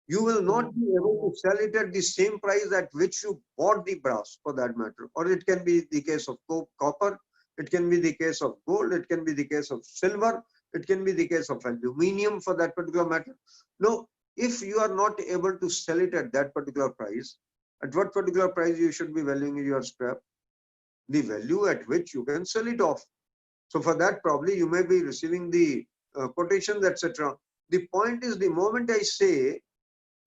you will not be able to sell it at the same price at which you bought the brass, for that matter. Or it can be the case of copper, it can be the case of gold, it can be the case of silver, it can be the case of aluminium, for that particular matter. Now, if you are not able to sell it at that particular price, at what particular price you should be valuing your scrap? The value at which you can sell it off. So for that, probably you may be receiving the quotations, etc. The point is, the moment I say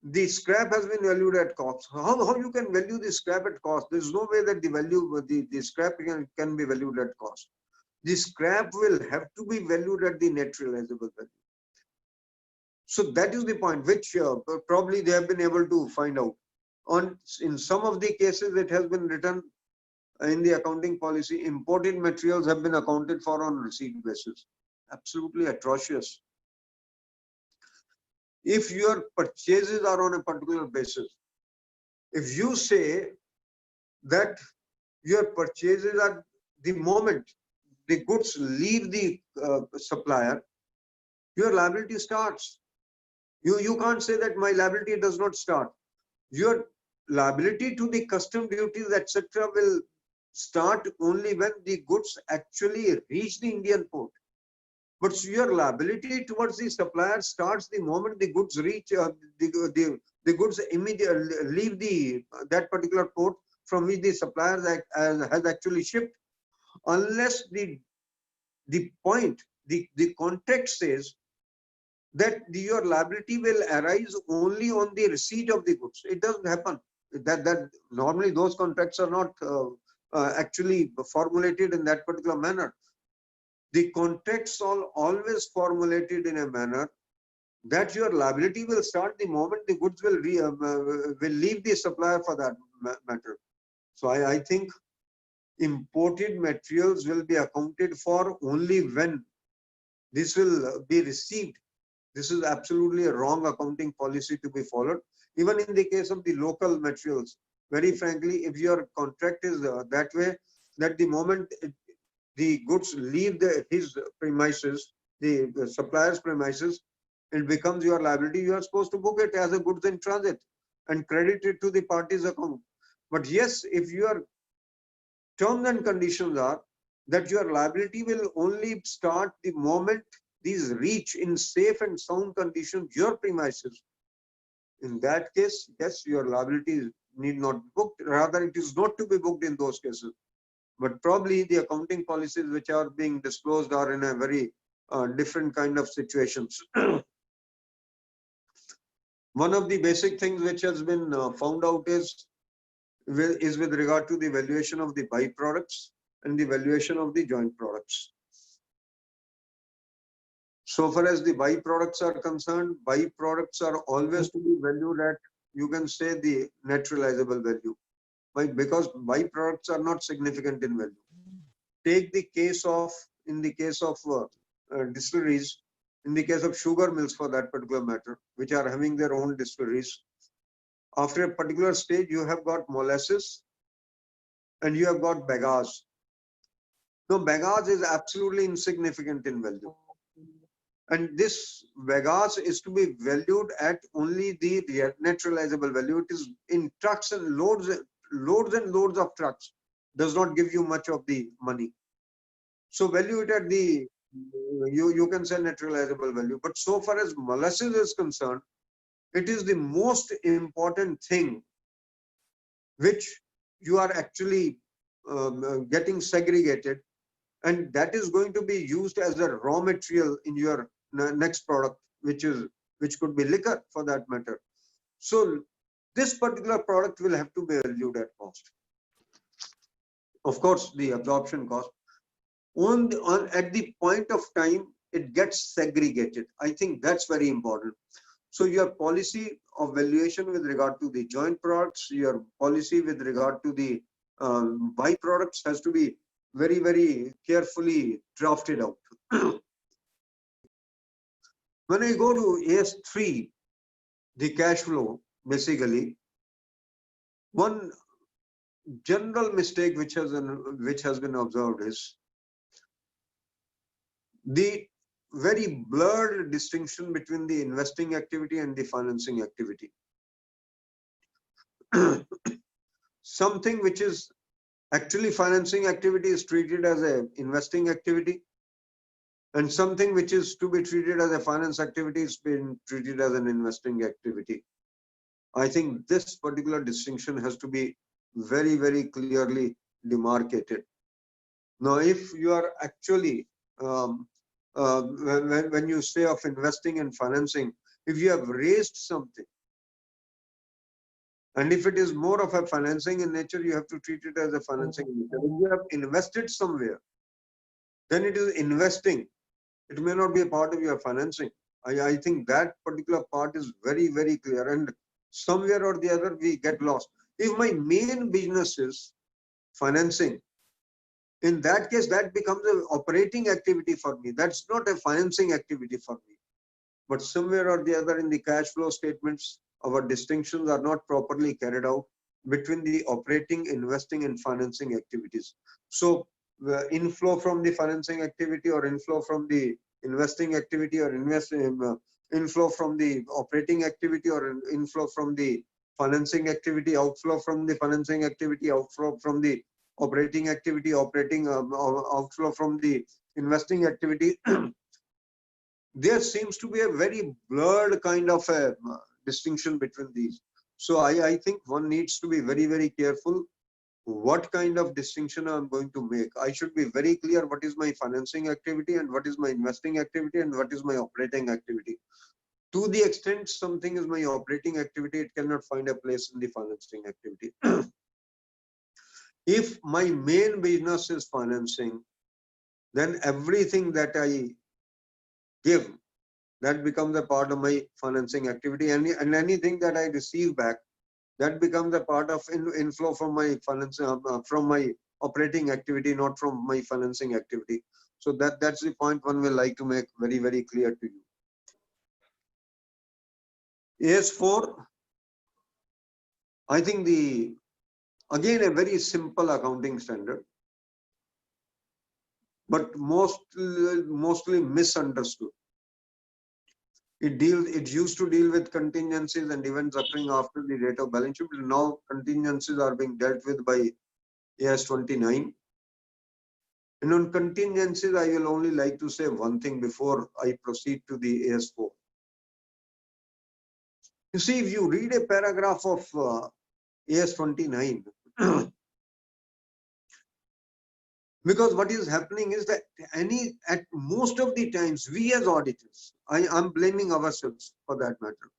the scrap has been valued at cost, how you can value the scrap at cost? There is no way that the value, the scrap can be valued at cost. The scrap will have to be valued at the net realizable value. So that is the point which probably they have been able to find out. In some of the cases, it has been written in the accounting policy, imported materials have been accounted for on receipt basis. Absolutely atrocious. If your purchases are on a particular basis, if you say that your purchases are the moment the goods leave the supplier, your liability starts. You can't say that my liability does not start. Your liability to the custom duties, etc., will start only when the goods actually reach the Indian port. But your liability towards the supplier starts the moment the goods reach the goods immediately leave that particular port from which the supplier has actually shipped, unless the contract says that your liability will arise only on the receipt of the goods. It doesn't happen. That normally those contracts are not actually formulated in that particular manner. The contracts are always formulated in a manner that your liability will start the moment the goods will leave the supplier, for that matter. So I think imported materials will be accounted for only when this will be received. This is absolutely a wrong accounting policy to be followed. Even in the case of the local materials, very frankly, if your contract is that way, that the moment the goods leave his premises, the supplier's premises, it becomes your liability. You are supposed to book it as a goods in transit and credit it to the party's account. But yes, if your terms and conditions are that your liability will only start the moment these reach in safe and sound condition your premises, in that case, yes, your liability need not be booked. Rather, it is not to be booked in those cases. But probably the accounting policies which are being disclosed are in a very different kind of situations. One of the basic things which has been found out is with regard to the valuation of the byproducts and the valuation of the joint products. So far as the byproducts are concerned, byproducts are always to be valued at, you can say, the net realizable value. Because byproducts are not significant in value. Take the case of, in the case of distilleries, in the case of sugar mills for that particular matter, which are having their own distilleries. After a particular stage, you have got molasses and you have got bagasse. Now, bagasse is absolutely insignificant in value. And this Vegas is to be valued at only the net realizable value. It is in trucks and loads and loads of trucks. Does not give you much of the money. So value it at the, you can say net realizable value. But so far as molasses is concerned, it is the most important thing which you are actually getting segregated, and that is going to be used as a raw material in your next product, which could be liquor for that matter. So this particular product will have to be valued at cost. Of course, the absorption cost at the point of time it gets segregated. I think that's very important. So your policy of valuation with regard to the joint products, your policy with regard to the byproducts has to be very, very carefully drafted out. When I go to AS3, the cash flow, basically, one general mistake which has been observed is the very blurred distinction between the investing activity and the financing activity. Something which is actually financing activity is treated as an investing activity, and something which is to be treated as a finance activity is being treated as an investing activity. I think this particular distinction has to be very, very clearly demarcated. Now, if you are actually when you say of investing and financing, if you have raised something, and if it is more of a financing in nature, you have to treat it as a financing in nature. If you have invested somewhere, then it is investing. It may not be a part of your financing. I think that particular part is very, very clear, and somewhere or the other we get lost. If my main business is financing, in that case, that becomes an operating activity for me. That's not a financing activity for me. But somewhere or the other in the cash flow statements, our distinctions are not properly carried out between the operating, investing, and financing activities. So the inflow from the financing activity, or inflow from the investing activity, or inflow from the operating activity, or inflow from the financing activity, outflow from the financing activity, outflow from the operating activity, outflow from the investing activity. There seems to be a very blurred kind of a distinction between these. So I think one needs to be very, very careful what kind of distinction I'm going to make. I should be very clear what is my financing activity and what is my investing activity and what is my operating activity. To the extent something is my operating activity, it cannot find a place in the financing activity. If my main business is financing, then everything that I give, that becomes a part of my financing activity, and anything that I receive back, that becomes a part of inflow from my finance, from my operating activity, not from my financing activity. So that's the point one will like to make very, very clear to you. AS4, I think again a very simple accounting standard, but mostly misunderstood. It used to deal with contingencies and events occurring after the date of balance sheet. Now contingencies are being dealt with by AS29. And on contingencies, I will only like to say one thing before I proceed to the AS4. You see, if you read a paragraph of AS29, because what is happening is that at most of the times, we as auditors, I'm blaming ourselves for that matter.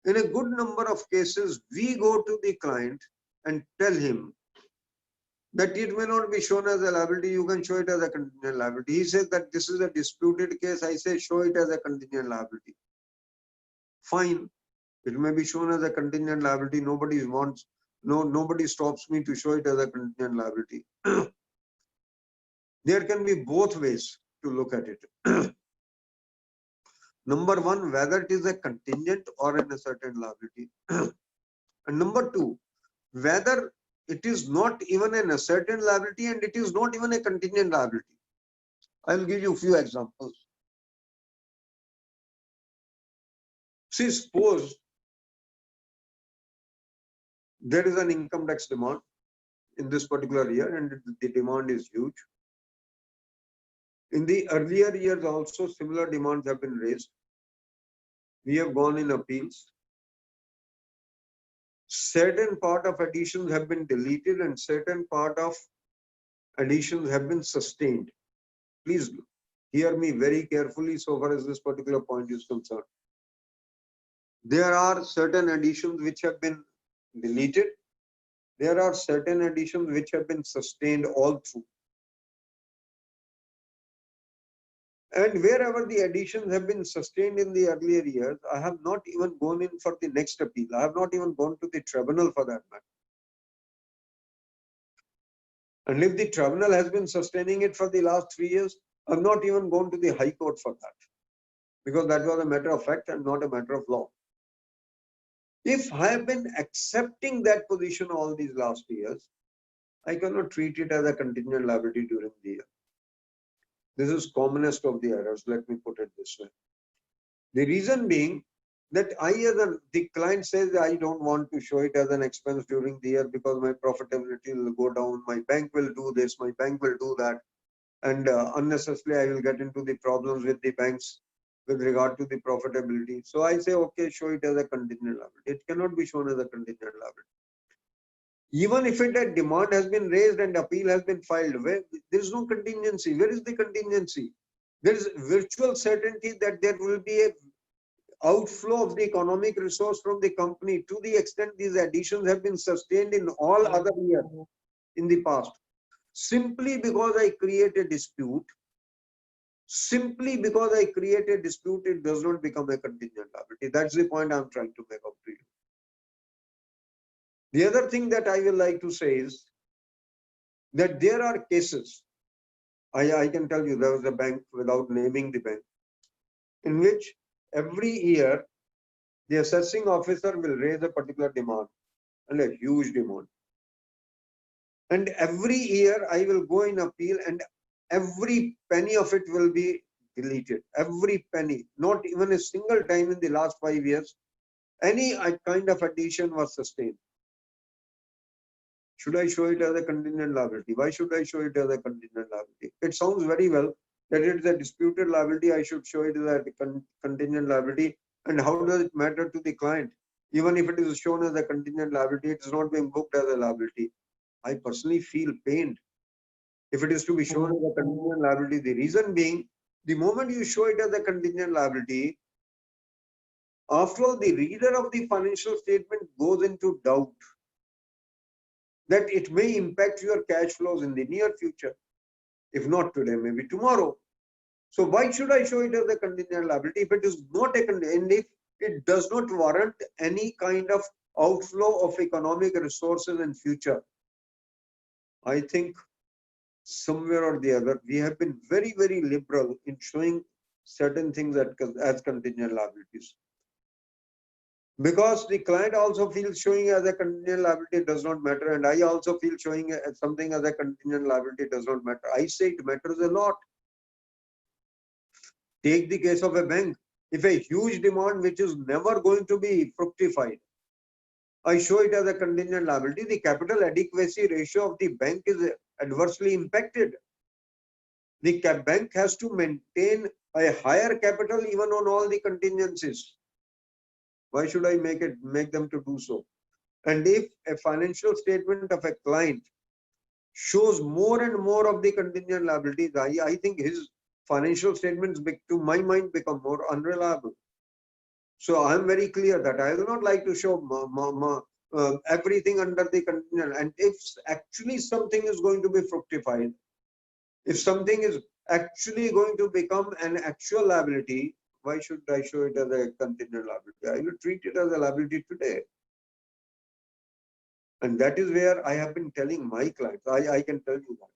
In a good number of cases, we go to the client and tell him that it may not be shown as a liability, you can show it as a contingent liability. He says that this is a disputed case, I say show it as a contingent liability. Fine, it may be shown as a contingent liability, nobody stops me to show it as a contingent liability. There can be both ways to look at it. Number one, whether it is a contingent or an ascertained liability. And number two, whether it is not even an ascertained liability and it is not even a contingent liability. I will give you a few examples. See, suppose there is an income tax demand in this particular year and the demand is huge. In the earlier years also similar demands have been raised. We have gone in appeals. Certain part of additions have been deleted and certain part of additions have been sustained. Please hear me very carefully so far as this particular point is concerned. There are certain additions which have been deleted. There are certain additions which have been sustained all through. And wherever the additions have been sustained in the earlier years, I have not even gone in for the next appeal. I have not even gone to the tribunal for that matter. And if the tribunal has been sustaining it for the last 3 years, I have not even gone to the High Court for that. Because that was a matter of fact and not a matter of law. If I have been accepting that position all these last years, I cannot treat it as a contingent liability during the year. This is commonest of the errors, let me put it this way. The reason being that the client says I don't want to show it as an expense during the year because my profitability will go down, my bank will do this, my bank will do that, and unnecessarily I will get into the problems with the banks with regard to the profitability. So I say, okay, show it as a contingent liability. It cannot be shown as a contingent liability. Even if a demand has been raised and appeal has been filed, there is no contingency. Where is the contingency? There is virtual certainty that there will be a outflow of the economic resource from the company to the extent these additions have been sustained in all other years in the past. Simply because I create a dispute, it does not become a contingent liability. That's the point I'm trying to make up to you. The other thing that I will like to say is that there are cases, I can tell you there was a bank, without naming the bank, in which every year the assessing officer will raise a particular demand, and a huge demand. And every year I will go in appeal and every penny of it will be deleted. Every penny, not even a single time in the last 5 years, any kind of addition was sustained. Should I show it as a contingent liability? Why should I show it as a contingent liability? It sounds very well that it is a disputed liability. I should show it as a contingent liability. And how does it matter to the client? Even if it is shown as a contingent liability, it is not being booked as a liability. I personally feel pained if it is to be shown as a contingent liability. The reason being, the moment you show it as a contingent liability, after all, the reader of the financial statement goes into doubt that it may impact your cash flows in the near future. If not today, maybe tomorrow. So why should I show it as a contingent liability if it is not a contingent, and if it does not warrant any kind of outflow of economic resources in future? I think somewhere or the other, we have been very, very liberal in showing certain things as contingent liabilities. Because the client also feels showing as a contingent liability does not matter, and I also feel showing something as a contingent liability does not matter. I say it matters a lot. Take the case of a bank. If a huge demand which is never going to be fructified, I show it as a contingent liability, the capital adequacy ratio of the bank is adversely impacted. The bank has to maintain a higher capital even on all the contingencies. Why should I make them to do so? And if a financial statement of a client shows more and more of the contingent liabilities, I think his financial statements, to my mind, become more unreliable. So I am very clear that I do not like to show everything under the contingent. And if actually something is going to be fructified, if something is actually going to become an actual liability, why should I show it as a contingent liability? I will treat it as a liability today. And that is where I have been telling my clients, I can tell you that.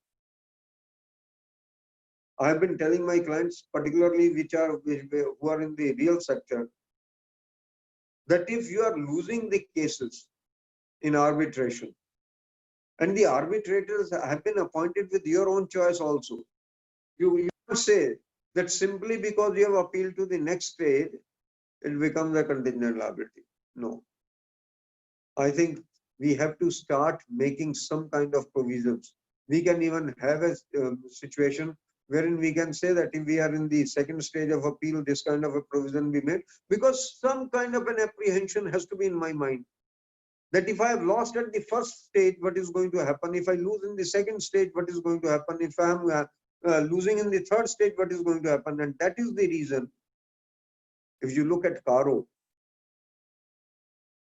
I have been telling my clients, particularly who are in the real sector, that if you are losing the cases in arbitration, and the arbitrators have been appointed with your own choice also, you not say that simply because you have appealed to the next stage, it becomes a contingent liability. No. I think we have to start making some kind of provisions. We can even have a situation wherein we can say that if we are in the second stage of appeal, this kind of a provision be made, because some kind of an apprehension has to be in my mind. That if I have lost at the first stage, what is going to happen? If I lose in the second stage, what is going to happen? If I am losing in the third stage, what is going to happen? And that is the reason, if you look at Caro,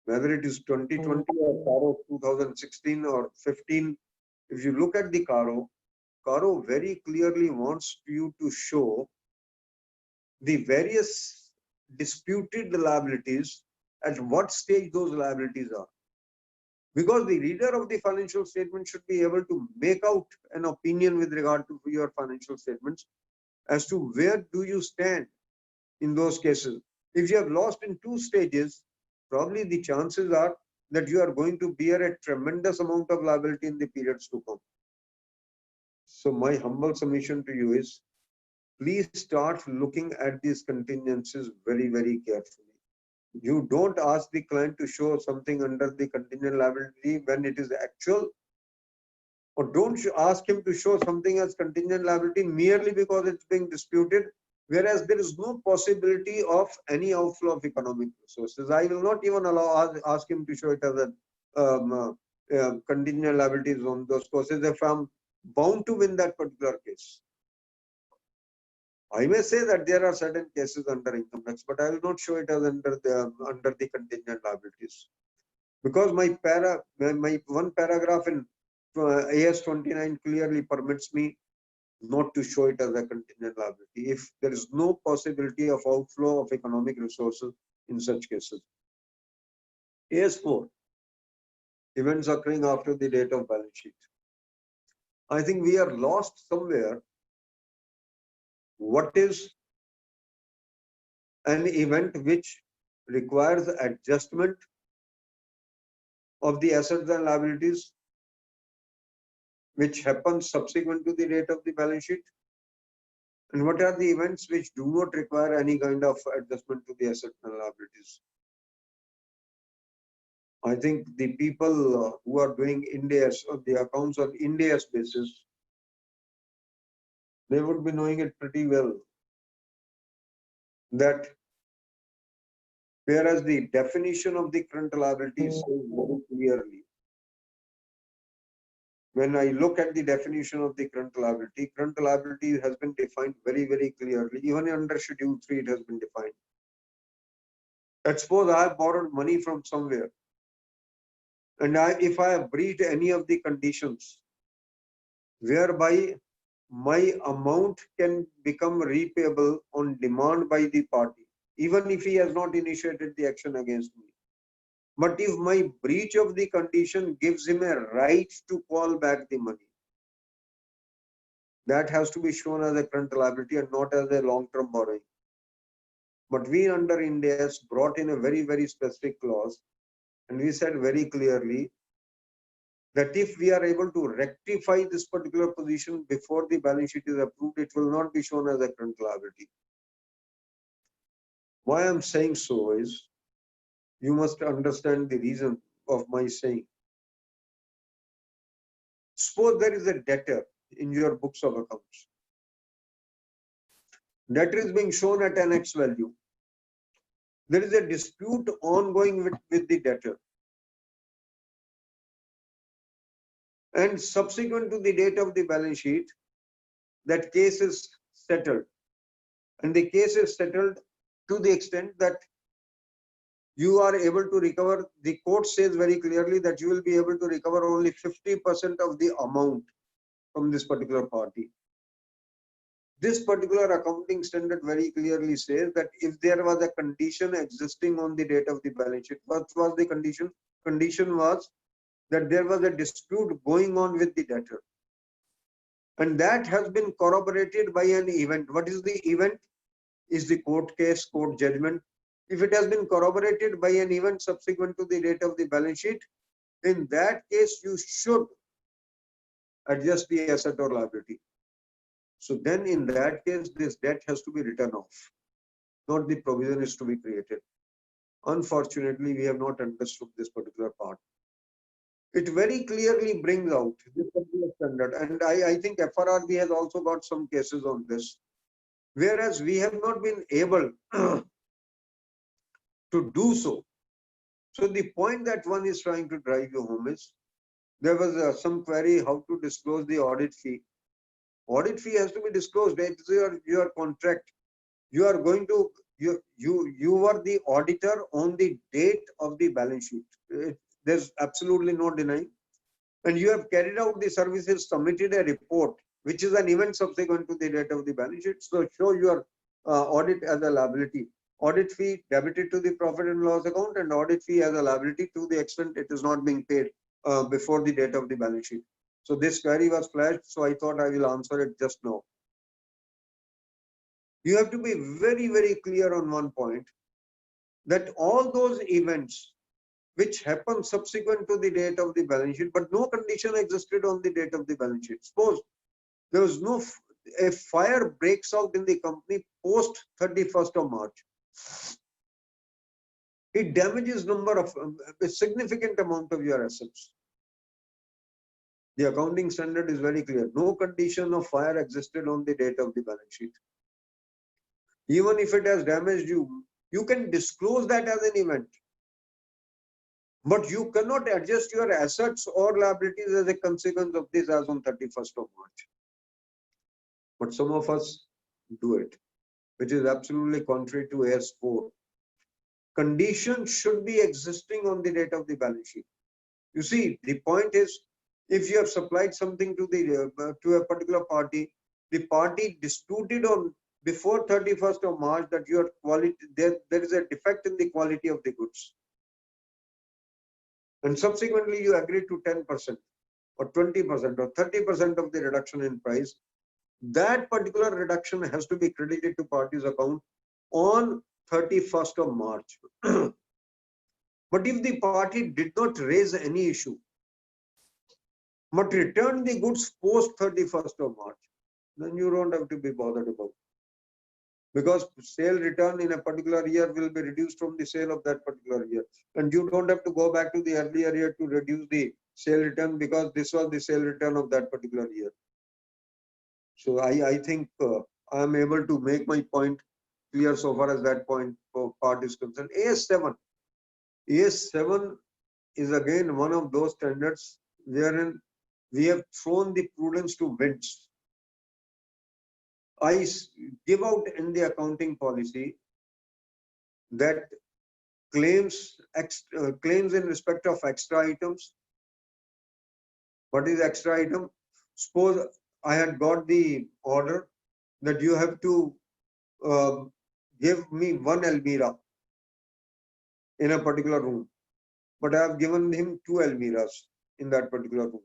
whether it is 2020 or Caro 2016 or 15, if you look at the Caro very clearly wants you to show the various disputed liabilities, at what stage those liabilities are. Because the reader of the financial statement should be able to make out an opinion with regard to your financial statements as to where do you stand in those cases. If you have lost in two stages, probably the chances are that you are going to bear a tremendous amount of liability in the periods to come. So my humble submission to you is, please start looking at these contingencies very, very carefully. You don't ask the client to show something under the contingent liability when it is actual, or don't ask him to show something as contingent liability merely because it's being disputed, whereas there is no possibility of any outflow of economic resources. I will not even ask him to show it as a contingent liabilities on those causes if I'm bound to win that particular case. I may say that there are certain cases under income tax, but I will not show it as under the contingent liabilities, because my one paragraph in AS 29 clearly permits me not to show it as a contingent liability if there is no possibility of outflow of economic resources in such cases. AS 4, events occurring after the date of balance sheet. I think we are lost somewhere. What is an event which requires adjustment of the assets and liabilities, which happens subsequent to the date of the balance sheet? And what are the events which do not require any kind of adjustment to the assets and liabilities? I think the people who are doing Ind AS or the accounts on Ind AS basis, they would be knowing it pretty well, that whereas the definition of the current liability says very clearly, when I look at the definition of the current liability has been defined very, very clearly. Even under Schedule 3, it has been defined. Let's suppose I have borrowed money from somewhere, and if I have breached any of the conditions whereby my amount can become repayable on demand by the party, even if he has not initiated the action against me. But if my breach of the condition gives him a right to call back the money, that has to be shown as a current liability and not as a long-term borrowing. But we under Ind AS brought in a very, very specific clause, and we said very clearly that if we are able to rectify this particular position before the balance sheet is approved, it will not be shown as a current liability. Why I'm saying so is, you must understand the reason of my saying. Suppose there is a debtor in your books of accounts. Debtor is being shown at an X value. There is a dispute ongoing with the debtor. And subsequent to the date of the balance sheet, that case is settled. And the case is settled to the extent that you are able to recover. The court says very clearly that you will be able to recover only 50% of the amount from this particular party. This particular accounting standard very clearly says that if there was a condition existing on the date of the balance sheet, what was the condition? Condition was that there was a dispute going on with the debtor. And that has been corroborated by an event. What is the event? Is the court case, court judgment. If it has been corroborated by an event subsequent to the date of the balance sheet, in that case, you should adjust the asset or liability. So then in that case, this debt has to be written off. not the provision is to be created. Unfortunately, we have not understood this particular part. It very clearly brings out this particular standard, and I think FRRB has also got some cases on this, whereas we have not been able to do so. So the point that one is trying to drive you home is, there was some query how to disclose the audit fee. Audit fee has to be disclosed. It's your contract. You are going to, you are the auditor on the date of the balance sheet. There's absolutely no denying. And you have carried out the services, submitted a report, which is an event subsequent to the date of the balance sheet. So show your audit as a liability. Audit fee debited to the profit and loss account, and audit fee as a liability to the extent it is not being paid before the date of the balance sheet. So this query was flashed, so I thought I will answer it just now. You have to be very, very clear on one point, that all those events which happen subsequent to the date of the balance sheet, but no condition existed on the date of the balance sheet. Suppose there was a fire breaks out in the company post 31st of March. It damages a significant amount of your assets. The accounting standard is very clear. No condition of fire existed on the date of the balance sheet. Even if it has damaged you, you can disclose that as an event. But you cannot adjust your assets or liabilities as a consequence of this as on 31st of March. But some of us do it, which is absolutely contrary to AS4. Conditions should be existing on the date of the balance sheet. You see, the point is, if you have supplied something to a particular party, the party disputed on before 31st of March that your quality, there is a defect in the quality of the goods. And subsequently you agree to 10% or 20% or 30% of the reduction in price. That particular reduction has to be credited to party's account on 31st of March. But if the party did not raise any issue, but returned the goods post 31st of March, then you don't have to be bothered about it. Because sale return in a particular year will be reduced from the sale of that particular year. And you don't have to go back to the earlier year to reduce the sale return, because this was the sale return of that particular year. So I think I am able to make my point clear so far as that part is concerned. AS7 is again one of those standards wherein we have thrown the prudence to winds. I give out in the accounting policy that claims in respect of extra items. What is extra item? Suppose I had got the order that you have to give me one Almirah in a particular room, but I have given him 2 Almirahs in that particular room.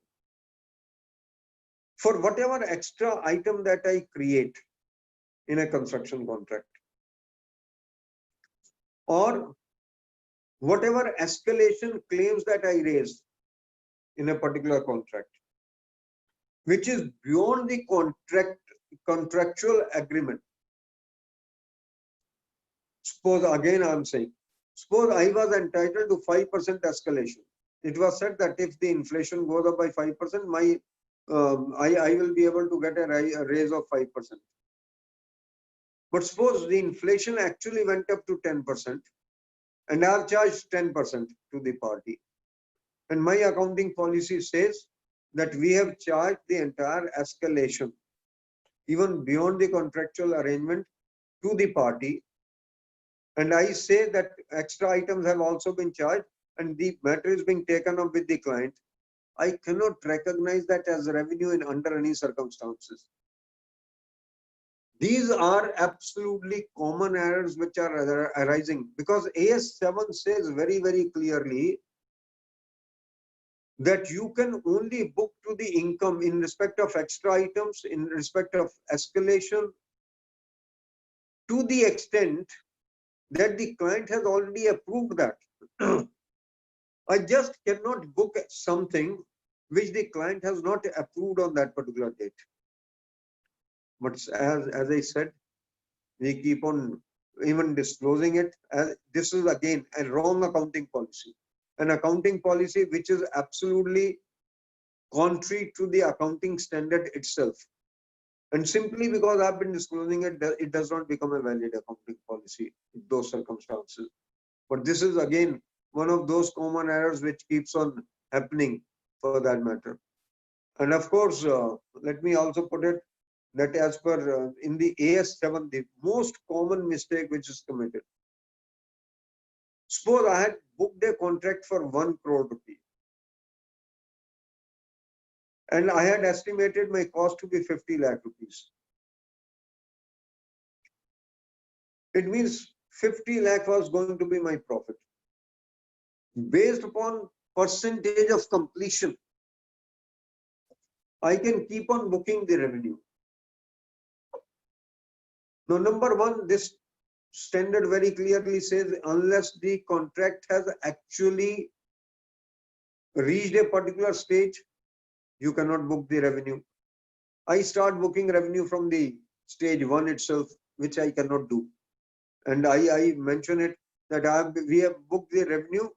For whatever extra item that I create in a construction contract, or whatever escalation claims that I raise in a particular contract, which is beyond the contractual agreement. Suppose again I am saying, suppose I was entitled to 5% escalation. It was said that if the inflation goes up by 5%, I will be able to get a raise of 5%. But suppose the inflation actually went up to 10%, and I have charged 10% to the party. And my accounting policy says that we have charged the entire escalation, even beyond the contractual arrangement, to the party. And I say that extra items have also been charged and the matter is being taken up with the client. I cannot recognize that as revenue in under any circumstances. These are absolutely common errors which are arising, because AS7 says very, very clearly that you can only book to the income in respect of extra items, in respect of escalation, to the extent that the client has already approved that. I just cannot book something which the client has not approved on that particular date. But as I said, we keep on even disclosing it. This is again a wrong accounting policy, an accounting policy which is absolutely contrary to the accounting standard itself. And simply because I've been disclosing it, it does not become a valid accounting policy in those circumstances. But this is again one of those common errors which keeps on happening for that matter. And of course, let me also put it that as per in the AS7, the most common mistake which is committed. Suppose I had booked a contract for 1 crore rupee. And I had estimated my cost to be 50 lakh rupees. It means 50 lakh was going to be my profit. Based upon percentage of completion, I can keep on booking the revenue. Now, number one, this standard very clearly says unless the contract has actually reached a particular stage, you cannot book the revenue. I start booking revenue from the stage 1 itself, which I cannot do. And I mention it that we have booked the revenue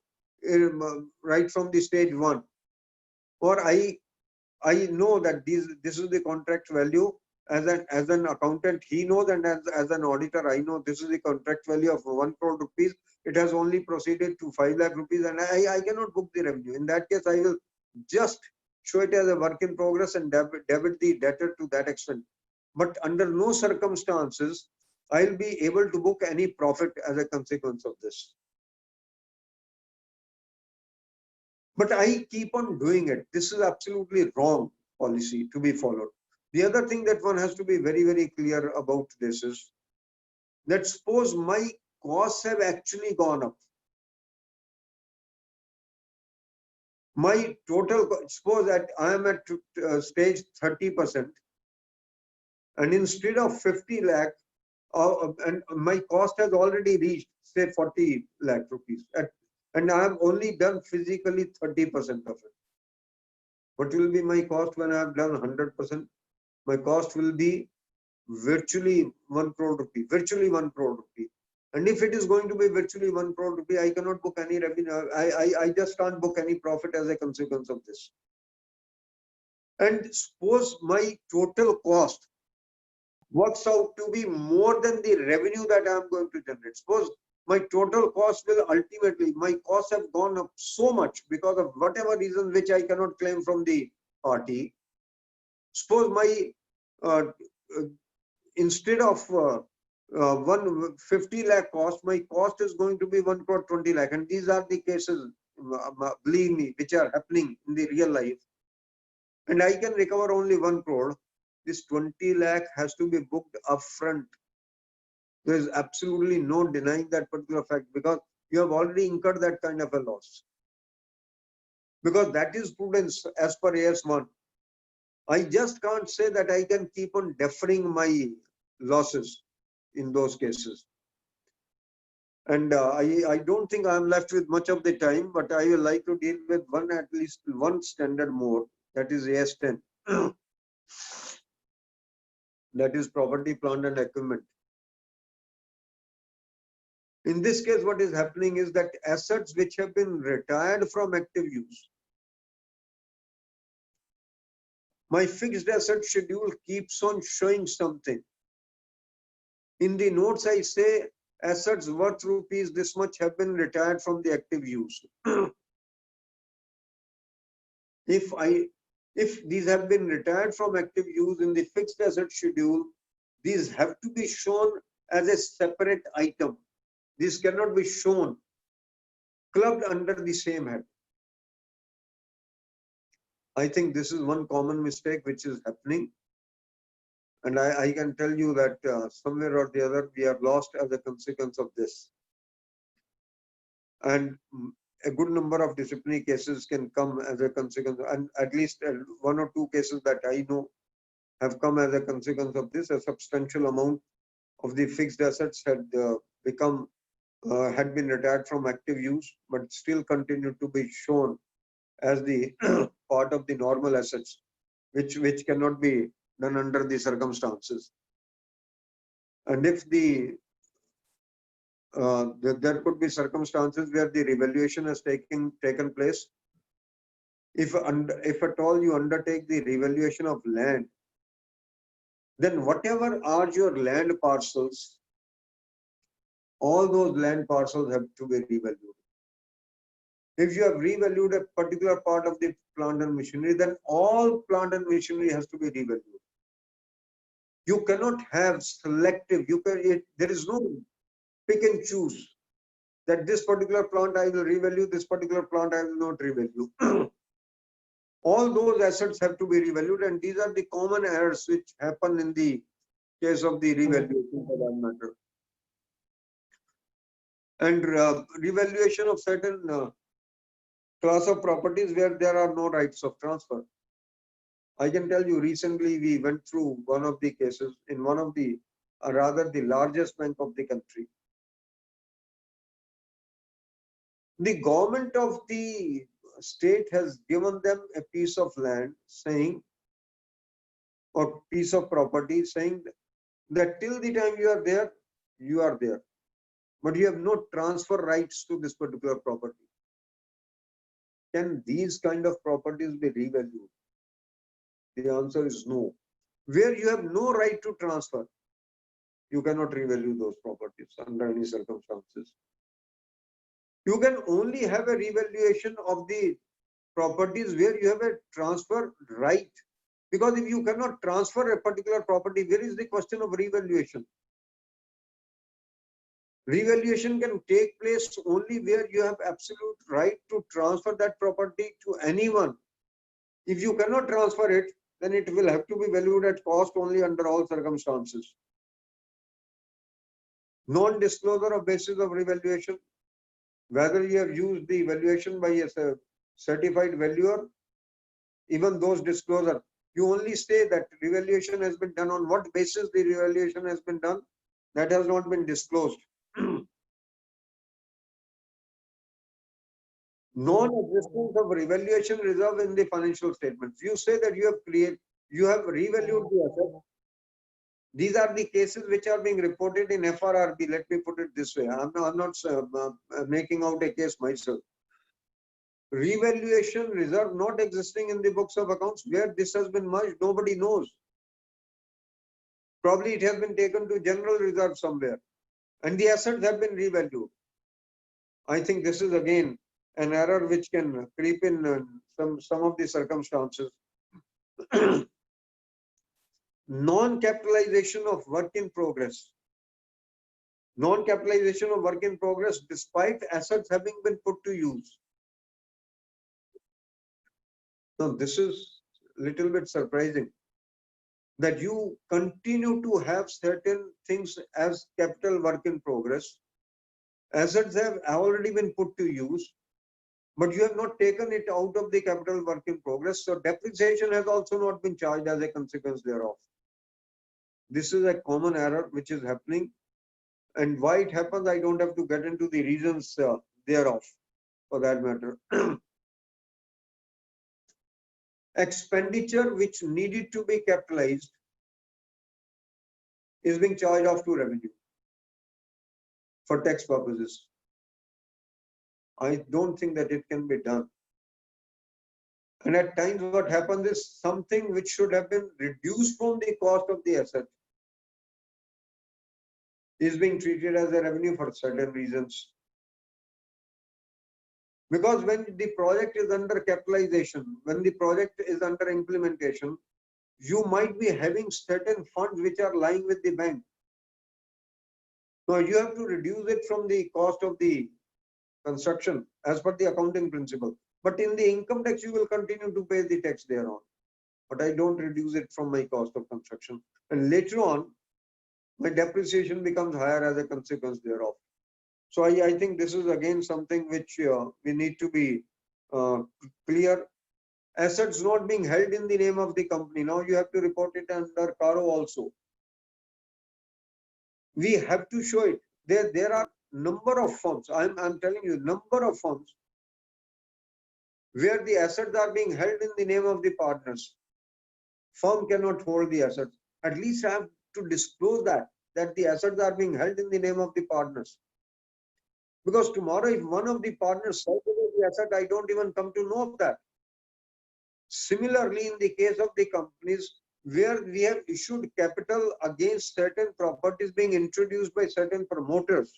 right from the stage 1. Or I know that this is the contract value. As an accountant, he knows, and as an auditor, I know this is the contract value of 1 crore rupees. It has only proceeded to 5 lakh rupees, and I cannot book the revenue. In that case, I will just show it as a work in progress and debit the debtor to that extent. But under no circumstances, I'll be able to book any profit as a consequence of this. But I keep on doing it. This is absolutely wrong policy to be followed. The other thing that one has to be very, very clear about this is that suppose my costs have actually gone up. My total, suppose that I am at stage 30%, and instead of 50 lakh, and my cost has already reached, say, 40 lakh rupees, and I have only done physically 30% of it. What will be my cost when I have done 100%? My cost will be virtually 1 crore rupee, virtually 1 crore rupee. And if it is going to be virtually 1 crore rupee, I cannot book any revenue. I just can't book any profit as a consequence of this. And suppose my total cost works out to be more than the revenue that I am going to generate. Suppose my total cost will ultimately, my costs have gone up so much because of whatever reason which I cannot claim from the party. Suppose my, instead of 150 lakh cost, my cost is going to be 1 crore 20 lakh. And these are the cases, believe me, which are happening in the real life. And I can recover only 1 crore. This 20 lakh has to be booked upfront. There is absolutely no denying that particular fact because you have already incurred that kind of a loss. Because that is prudence as per AS1. I just can't say that I can keep on deferring my losses in those cases. And I don't think I'm left with much of the time, but I would like to deal with at least one standard more, that is AS10. That is property, plant and equipment. In this case, what is happening is that assets which have been retired from active use, my fixed asset schedule keeps on showing something. In the notes, I say assets worth rupees this much have been retired from the active use. If these have been retired from active use in the fixed asset schedule, these have to be shown as a separate item. This cannot be shown clubbed under the same head. I think this is one common mistake which is happening. And I can tell you that somewhere or the other, we are lost as a consequence of this. And a good number of disciplinary cases can come as a consequence, and at least 1 or 2 cases that I know have come as a consequence of this. A substantial amount of the fixed assets had been retired from active use, but still continued to be shown as the part of the normal assets, which cannot be done under the circumstances. And if the there could be circumstances where the revaluation has taken place. If at all you undertake the revaluation of land, then whatever are your land parcels, all those land parcels have to be revalued. If you have revalued a particular part of the plant and machinery, then all plant and machinery has to be revalued. You cannot have selective, there is no pick and choose that this particular plant I will revalue, this particular plant I will not revalue. All those assets have to be revalued, and these are the common errors which happen in the case of the revaluation for that matter. And revaluation of certain class of properties where there are no rights of transfer. I can tell you, recently we went through one of the cases in one of the, rather the largest bank of the country. The government of the state has given them a piece of land saying, or piece of property saying that till the time you are there, but you have no transfer rights to this particular property. Can these kind of properties be revalued? The answer is no. Where you have no right to transfer, you cannot revalue those properties under any circumstances. You can only have a revaluation of the properties where you have a transfer right. Because if you cannot transfer a particular property, where is the question of revaluation? Revaluation can take place only where you have absolute right to transfer that property to anyone. If you cannot transfer it, then it will have to be valued at cost only under all circumstances. Non-disclosure of basis of revaluation, whether you have used the valuation by a certified valuer, even those disclosure, you only say that revaluation has been done on what basis the revaluation has been done, that has not been disclosed. Non-existence of revaluation reserve in the financial statements. You say that you have revalued the asset. These are the cases which are being reported in FRRB. Let me put it this way. I'm not making out a case myself. Revaluation reserve not existing in the books of accounts. Where this has been merged, nobody knows. Probably it has been taken to general reserve somewhere, and the assets have been revalued. I think this is again an error which can creep in some of the circumstances. Non-capitalization of work in progress. Non-capitalization of work in progress despite assets having been put to use. Now, this is a little bit surprising that you continue to have certain things as capital work in progress. Assets have already been put to use, but you have not taken it out of the capital work in progress. So depreciation has also not been charged as a consequence thereof. This is a common error which is happening, and why it happens, I don't have to get into the reasons thereof for that matter. Expenditure which needed to be capitalized is being charged off to revenue for tax purposes. I don't think that it can be done. And at times what happens is something which should have been reduced from the cost of the asset is being treated as a revenue for certain reasons. Because when the project is under capitalization, when the project is under implementation, you might be having certain funds which are lying with the bank. Now you have to reduce it from the cost of the construction as per the accounting principle. But in the income tax, you will continue to pay the tax thereon. But I don't reduce it from my cost of construction. And later on, my depreciation becomes higher as a consequence thereof. So I think this is again something which we need to be clear. Assets not being held in the name of the company. Now you have to report it under Caro also. We have to show it. There are number of firms. I'm telling you, number of firms where the assets are being held in the name of the partners. Firm cannot hold the assets. At least I have to disclose that the assets are being held in the name of the partners. Because tomorrow, if one of the partners sells the asset, I don't even come to know of that. Similarly, in the case of the companies where we have issued capital against certain properties being introduced by certain promoters,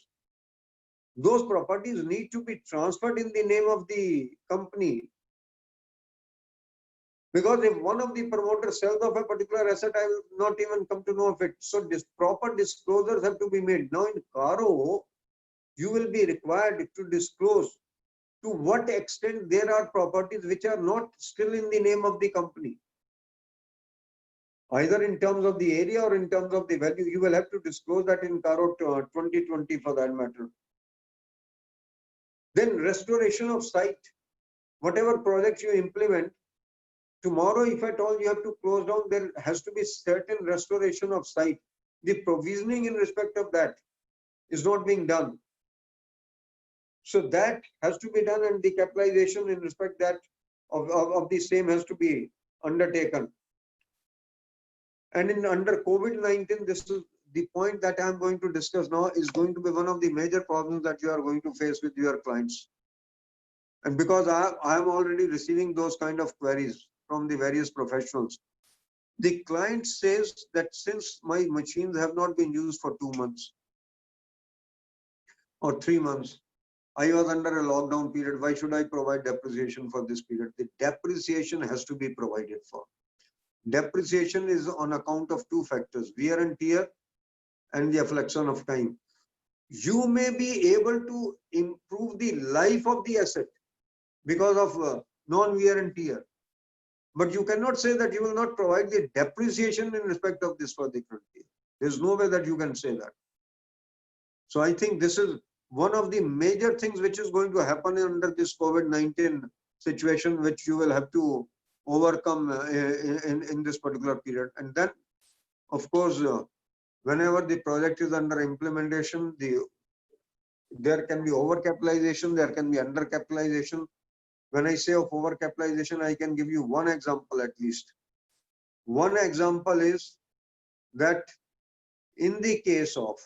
those properties need to be transferred in the name of the company. Because if one of the promoters sells off a particular asset, I will not even come to know of it. So this proper disclosures have to be made. Now in Caro, you will be required to disclose to what extent there are properties which are not still in the name of the company. Either in terms of the area or in terms of the value, you will have to disclose that in Caro 2020 for that matter. Then restoration of site. Whatever projects you implement, tomorrow, if at all you have to close down, there has to be certain restoration of site. The provisioning in respect of that is not being done. So that has to be done, and the capitalization in respect that of the same has to be undertaken. And in under COVID-19, this is the point that I'm going to discuss now is going to be one of the major problems that you are going to face with your clients. And because I am already receiving those kind of queries from the various professionals. The client says that since my machines have not been used for 2 months or 3 months, I was under a lockdown period. Why should I provide depreciation for this period? The depreciation has to be provided for. Depreciation is on account of 2 factors, wear and tear and the afflection of time. You may be able to improve the life of the asset because of non-wear and tear. But you cannot say that you will not provide the depreciation in respect of this for the current year. There's no way that you can say that. So I think this is one of the major things which is going to happen under this COVID-19 situation, which you will have to overcome in this particular period. And then, of course, whenever the project is under implementation, there can be overcapitalization, there can be undercapitalization. When I say of overcapitalization, I can give you one example at least. One example is that in the case of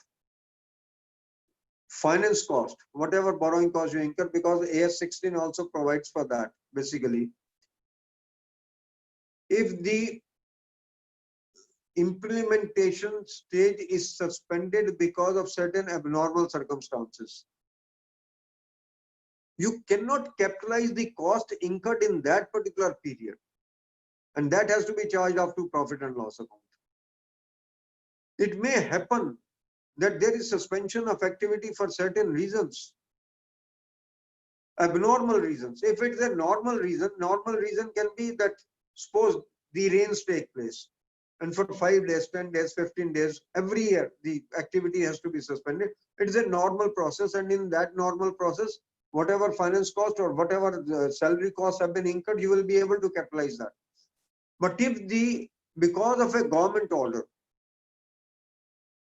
finance cost, whatever borrowing cost you incur, because AS16 also provides for that, basically. If the implementation stage is suspended because of certain abnormal circumstances, you cannot capitalize the cost incurred in that particular period. And that has to be charged off to profit and loss account. It may happen that there is suspension of activity for certain reasons, abnormal reasons. If it's a normal reason can be that suppose the rains take place and for 5 days, 10 days, 15 days, every year the activity has to be suspended. It is a normal process, and in that normal process, whatever finance cost or whatever salary costs have been incurred, you will be able to capitalize that. But if because of a government order,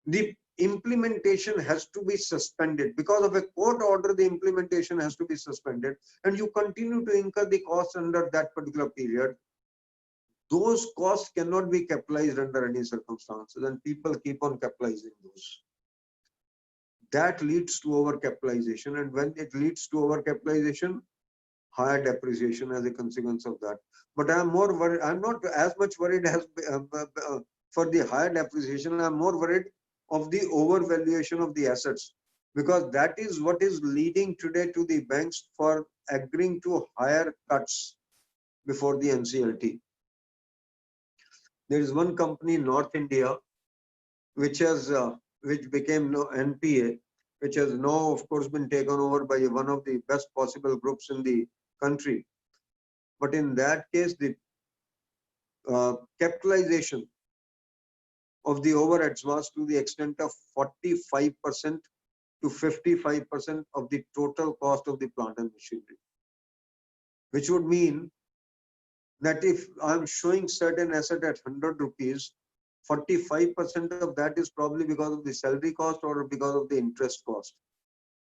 the implementation has to be suspended, because of a court order, the implementation has to be suspended, and you continue to incur the costs under that particular period, those costs cannot be capitalized under any circumstances, and people keep on capitalizing those. That leads to overcapitalization, and when it leads to overcapitalization, higher depreciation as a consequence of that. But I'm more worried, I'm not as much worried as for the higher depreciation. I'm more worried of the overvaluation of the assets, because that is what is leading today to the banks for agreeing to higher cuts before the NCLT. There is one company in North India which became NPA, which has now of course been taken over by one of the best possible groups in the country. But in that case, the capitalization of the overheads was to the extent of 45% to 55% of the total cost of the plant and machinery, which would mean that if I'm showing certain asset at 100 rupees, 45% of that is probably because of the salary cost or because of the interest cost.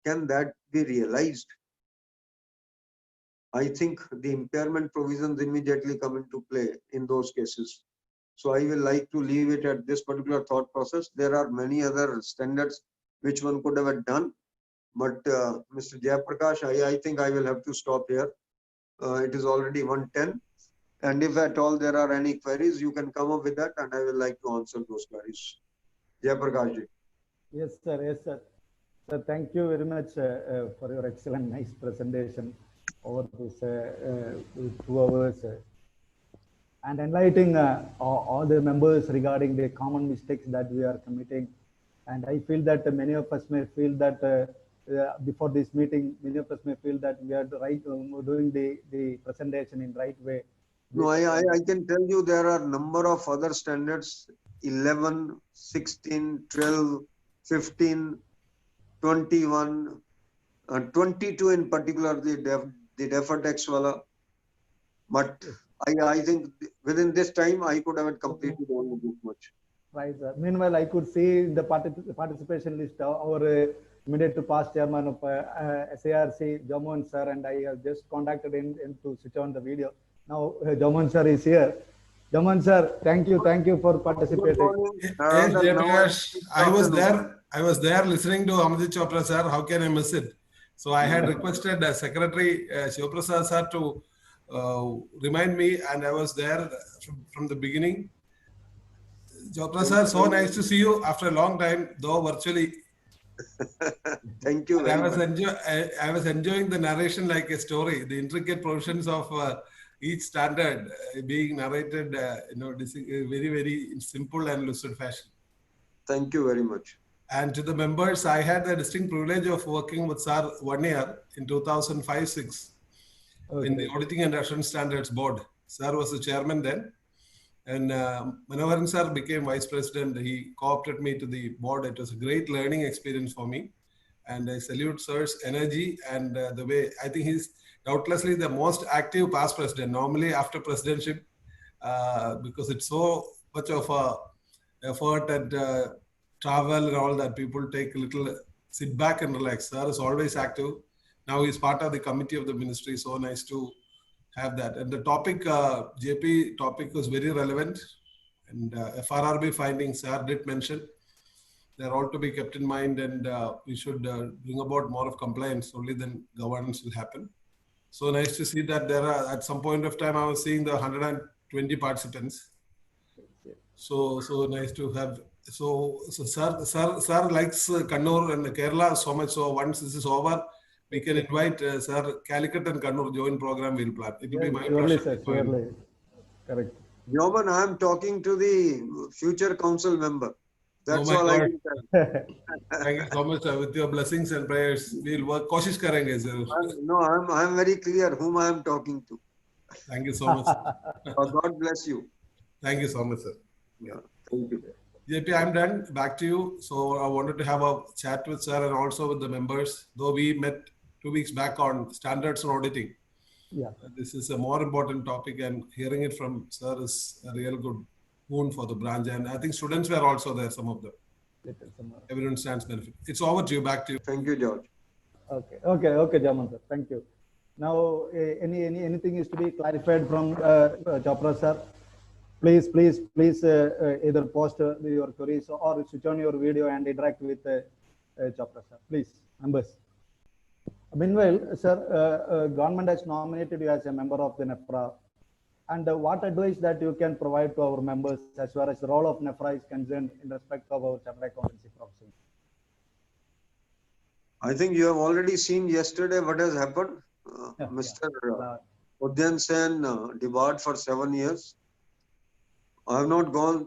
Can that be realized? I think the impairment provisions immediately come into play in those cases. So I will like to leave it at this particular thought process. There are many other standards which one could have done, But Mr. Jayaprakash, I think I will have to stop here. It is already 1:10. And if at all there are any queries, you can come up with that and I will like to answer those queries. Jayaprakash ji. Yes, sir. Yes, sir. Sir, thank you very much for your excellent, nice presentation over this 2 hours and enlightening all the members regarding the common mistakes that we are committing. And I feel that many of us may feel that before this meeting, many of us may feel that we are doing the presentation in right way. No, I can tell you there are number of other standards, 11, 16, 12, 15, 21, 22 in particular, the deferred tax wala. But I think within this time, I could have completed only this much. Right, sir. Meanwhile, I could see the participation list, our immediate past chairman of SARC, Jamohan sir, and I have just contacted him to switch on the video. Now, Jamohan sir is here. Jamohan sir, thank you for participating. Yes, Jayaprakash, I was there listening to Amarjit Chopra sir. How can I miss it? So I had requested Secretary Shivaprasad sir to remind me, and I was there from the beginning. Chopra sir, so nice to see you after a long time, though virtually. Thank you very much. I was enjoying the narration like a story, the intricate portions of each standard being narrated, very, very simple and lucid fashion. Thank you very much. And to the members, I had the distinct privilege of working with Sir 1 year in 2005-06 in the Auditing and Assurance Standards Board. Sir was the chairman then. And Manoharan sir became vice president. He co-opted me to the board. It was a great learning experience for me. And I salute sir's energy and the way, I think he's doubtlessly the most active past president. Normally after presidentship, because it's so much of a effort and travel and all that, people take a little sit back and relax. Sir is always active. Now he's part of the committee of the ministry. So nice to have that. And the topic, JP topic was very relevant. And FRRB findings, sir did mention, they're all to be kept in mind, and we should bring about more of compliance. Only then governance will happen. So nice to see that there are, at some point of time, I was seeing the 120 participants. So nice to have. So sir likes Kannur and Kerala so much. So once this is over, we can invite Sir Calicut and Kannur joint program we'll plan. It will be my surely, pleasure. sir, surely. Correct. Yoman, I am talking to the future council member. That's Oh my all I God. can tell. Thank you so much, sir. With your blessings and prayers, we'll work. Koshish karenge, sir. No, I'm very clear whom I am talking to. Thank you so much, sir. God bless you. Thank you so much, sir. Yeah, thank you. JP, I'm done. Back to you. So I wanted to have a chat with sir and also with the members. Though we met 2 weeks back on standards and auditing. Yeah. This is a more important topic, and hearing it from sir is a real good boon for the branch. And I think students were also there, some of them. Everyone stands benefit. It's over to you. Back to you. Thank you, George. Okay, Jaman sir. Thank you. Now, anything is to be clarified from Chopra sir? Please, either post your queries or switch on your video and interact with Chopra sir. Please, members. Meanwhile, sir, government has nominated you as a member of the NEFRA. And what advice that you can provide to our members as far as the role of NEFRA is concerned in respect of our chartered accountancy profession? I think you have already seen yesterday what has happened. Mr. Udyan Sen debarred for 7 years. I have not gone.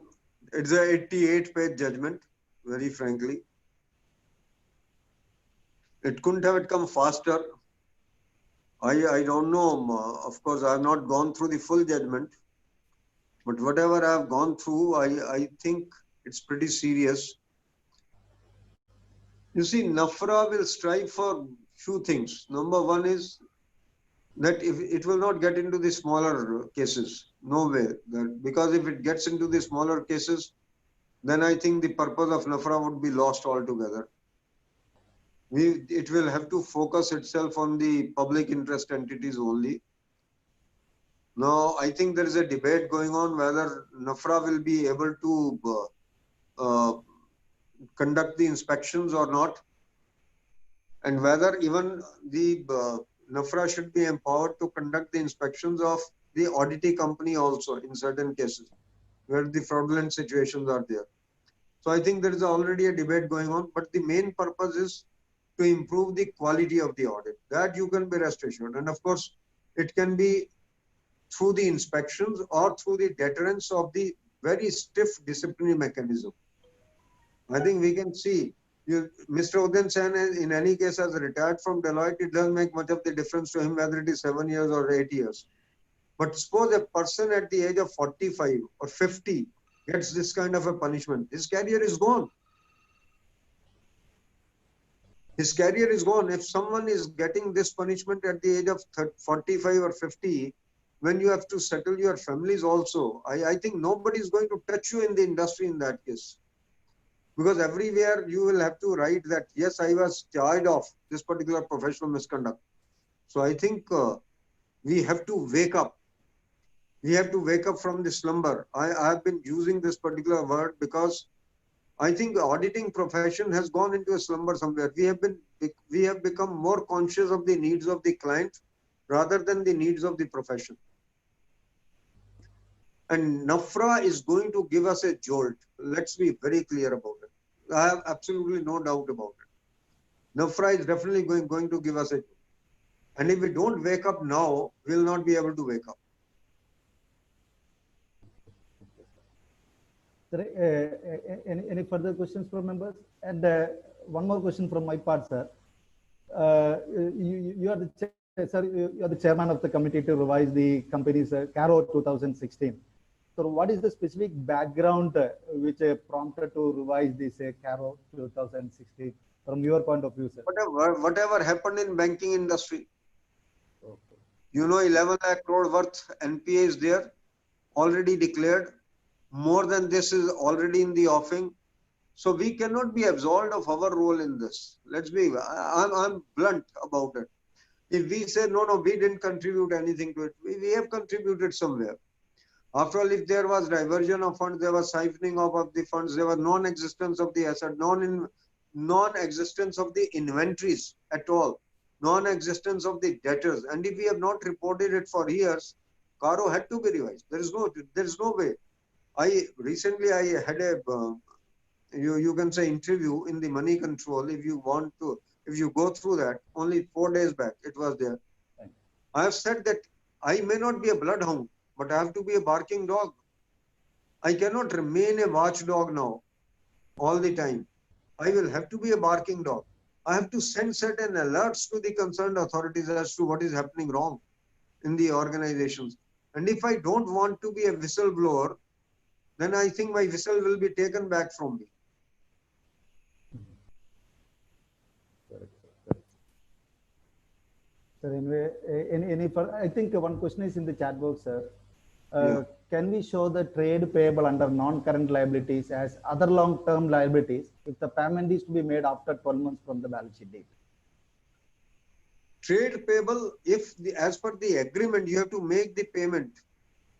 It's a 88-page judgment, very frankly. It couldn't have come faster. I don't know. Of course, I have not gone through the full judgment. But whatever I have gone through, I think it's pretty serious. You see, NAFRA will strive for few things. Number one is that if it will not get into the smaller cases. No way. Because if it gets into the smaller cases, then I think the purpose of NAFRA would be lost altogether. It will have to focus itself on the public interest entities only. Now, I think there is a debate going on whether NAFRA will be able to conduct the inspections or not. and whether even the NAFRA should be empowered to conduct the inspections of the auditee company also in certain cases where the fraudulent situations are there. So I think there is already a debate going on, but the main purpose is to improve the quality of the audit. That you can be rest assured. And of course, it can be through the inspections or through the deterrence of the very stiff disciplinary mechanism. I think we can see Mr. Udin Sen, in any case, has retired from Deloitte. It doesn't make much of the difference to him whether it is 7 years or 8 years. But suppose a person at the age of 45 or 50 gets this kind of a punishment, his career is gone. His career is gone. If someone is getting this punishment at the age of 45 or 50, when you have to settle your families also, I think nobody is going to touch you in the industry in that case. Because everywhere you will have to write that, yes, I was charged of this particular professional misconduct. So I think we have to wake up. We have to wake up from the slumber. I have been using this particular word because I think the auditing profession has gone into a slumber somewhere. We have become more conscious of the needs of the client rather than the needs of the profession. And NAFRA is going to give us a jolt. Let's be very clear about it. I have absolutely no doubt about it. NAFRA is definitely going to give us a jolt. And if we don't wake up now, we'll not be able to wake up. Sir, any further questions from members? And one more question from my part, sir. You are the chairman of the committee to revise the company's CARO 2016. So what is the specific background which prompted to revise this CARO 2016 from your point of view, sir? Whatever happened in banking industry. Okay. You know, 11 lakh crore worth NPA is there, already declared. More than this is already in the offing. So we cannot be absolved of our role in this. Let's be, I'm blunt about it. If we say, no, we didn't contribute anything to it, we have contributed somewhere. After all, if there was diversion of funds, there was siphoning off of the funds, there was non-existence of the asset, non-existence of the inventories at all, non-existence of the debtors. And if we have not reported it for years, CARO had to be revised. There is no way. Recently I had a, you can say interview in the Money Control. If you go through that, only 4 days back, it was there. I have said that I may not be a bloodhound, but I have to be a barking dog. I cannot remain a watchdog now all the time. I will have to be a barking dog. I have to send certain alerts to the concerned authorities as to what is happening wrong in the organizations. And if I don't want to be a whistleblower, then I think my whistle will be taken back from me. Sir, anyway, I think one question is in the chat box, sir. Can we show the trade payable under non-current liabilities as other long-term liabilities if the payment is to be made after 12 months from the balance sheet date? Trade payable, as per the agreement, you have to make the payment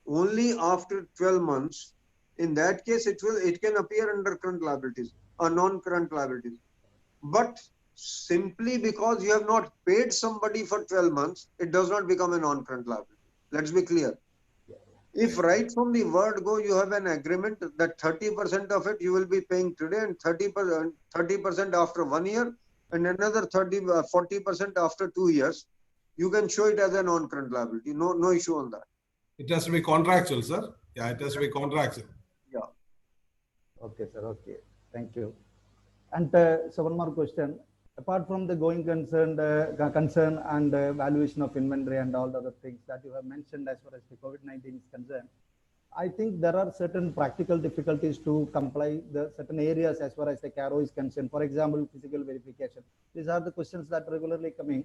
only after 12 months. In that case, it can appear under current liabilities or non-current liabilities. But simply because you have not paid somebody for 12 months, it does not become a non-current liability. Let's be clear. If right from the word go, you have an agreement that 30% of it you will be paying today and 30% after 1 year and another 40% after 2 years, you can show it as a non-current liability. No issue on that. It has to be contractual, sir. Yeah, it has to be contractual. Yeah. Okay, sir. Okay. Thank you. And so one more question. Apart from the going concern and valuation of inventory and all the other things that you have mentioned as far as the COVID-19 is concerned, I think there are certain practical difficulties to comply the certain areas as far as the CARO is concerned. For example, physical verification. These are the questions that regularly coming.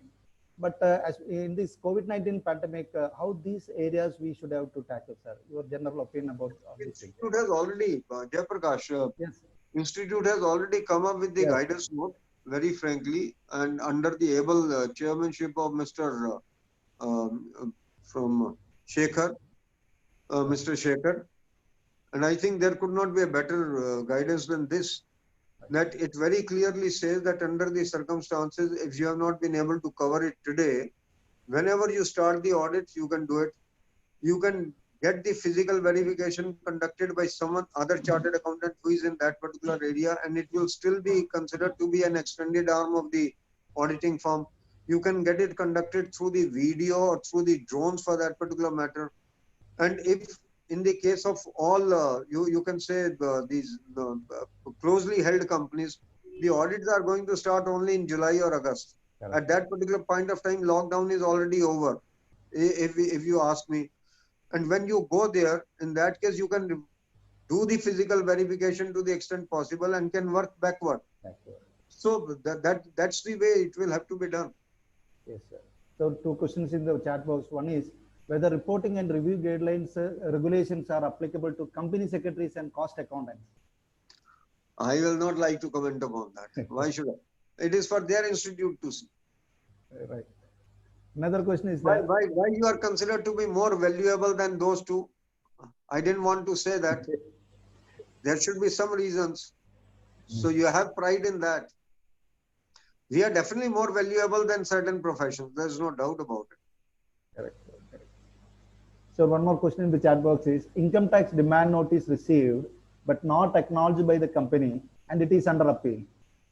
But as in this COVID-19 pandemic, how these areas we should have to tackle, sir? Your general opinion about this thing. Institute has already, Jayaprakash, yes. Institute has already come up with the guidance note, very frankly, and under the able chairmanship of Mr. From Shekhar, Mr. Shekhar. And I think there could not be a better guidance than this. that it very clearly says that under the circumstances, if you have not been able to cover it today, whenever you start the audit, you can do it. You can get the physical verification conducted by someone, other chartered accountant who is in that particular area, and it will still be considered to be an extended arm of the auditing firm. You can get it conducted through the video or through the drones for that particular matter. And if in the case of all, you can say these closely held companies, the audits are going to start only in July or August. Correct. At that particular point of time, lockdown is already over, if you ask me. And when you go there, in that case, you can do the physical verification to the extent possible and can work backward. So that's the way it will have to be done. Yes, sir. So two questions in the chat box. One is whether reporting and review guidelines, regulations are applicable to company secretaries and cost accountants. I will not like to comment upon that. Why should I? It is for their institute to see. Right. Another question is Why that you are considered to be more valuable than those two? I didn't want to say that. There should be some reasons. So you have pride in that. We are definitely more valuable than certain professions. There's no doubt about it. correct, correct. So one more question in the chat box is income tax demand notice received but not acknowledged by the company and it is under appeal.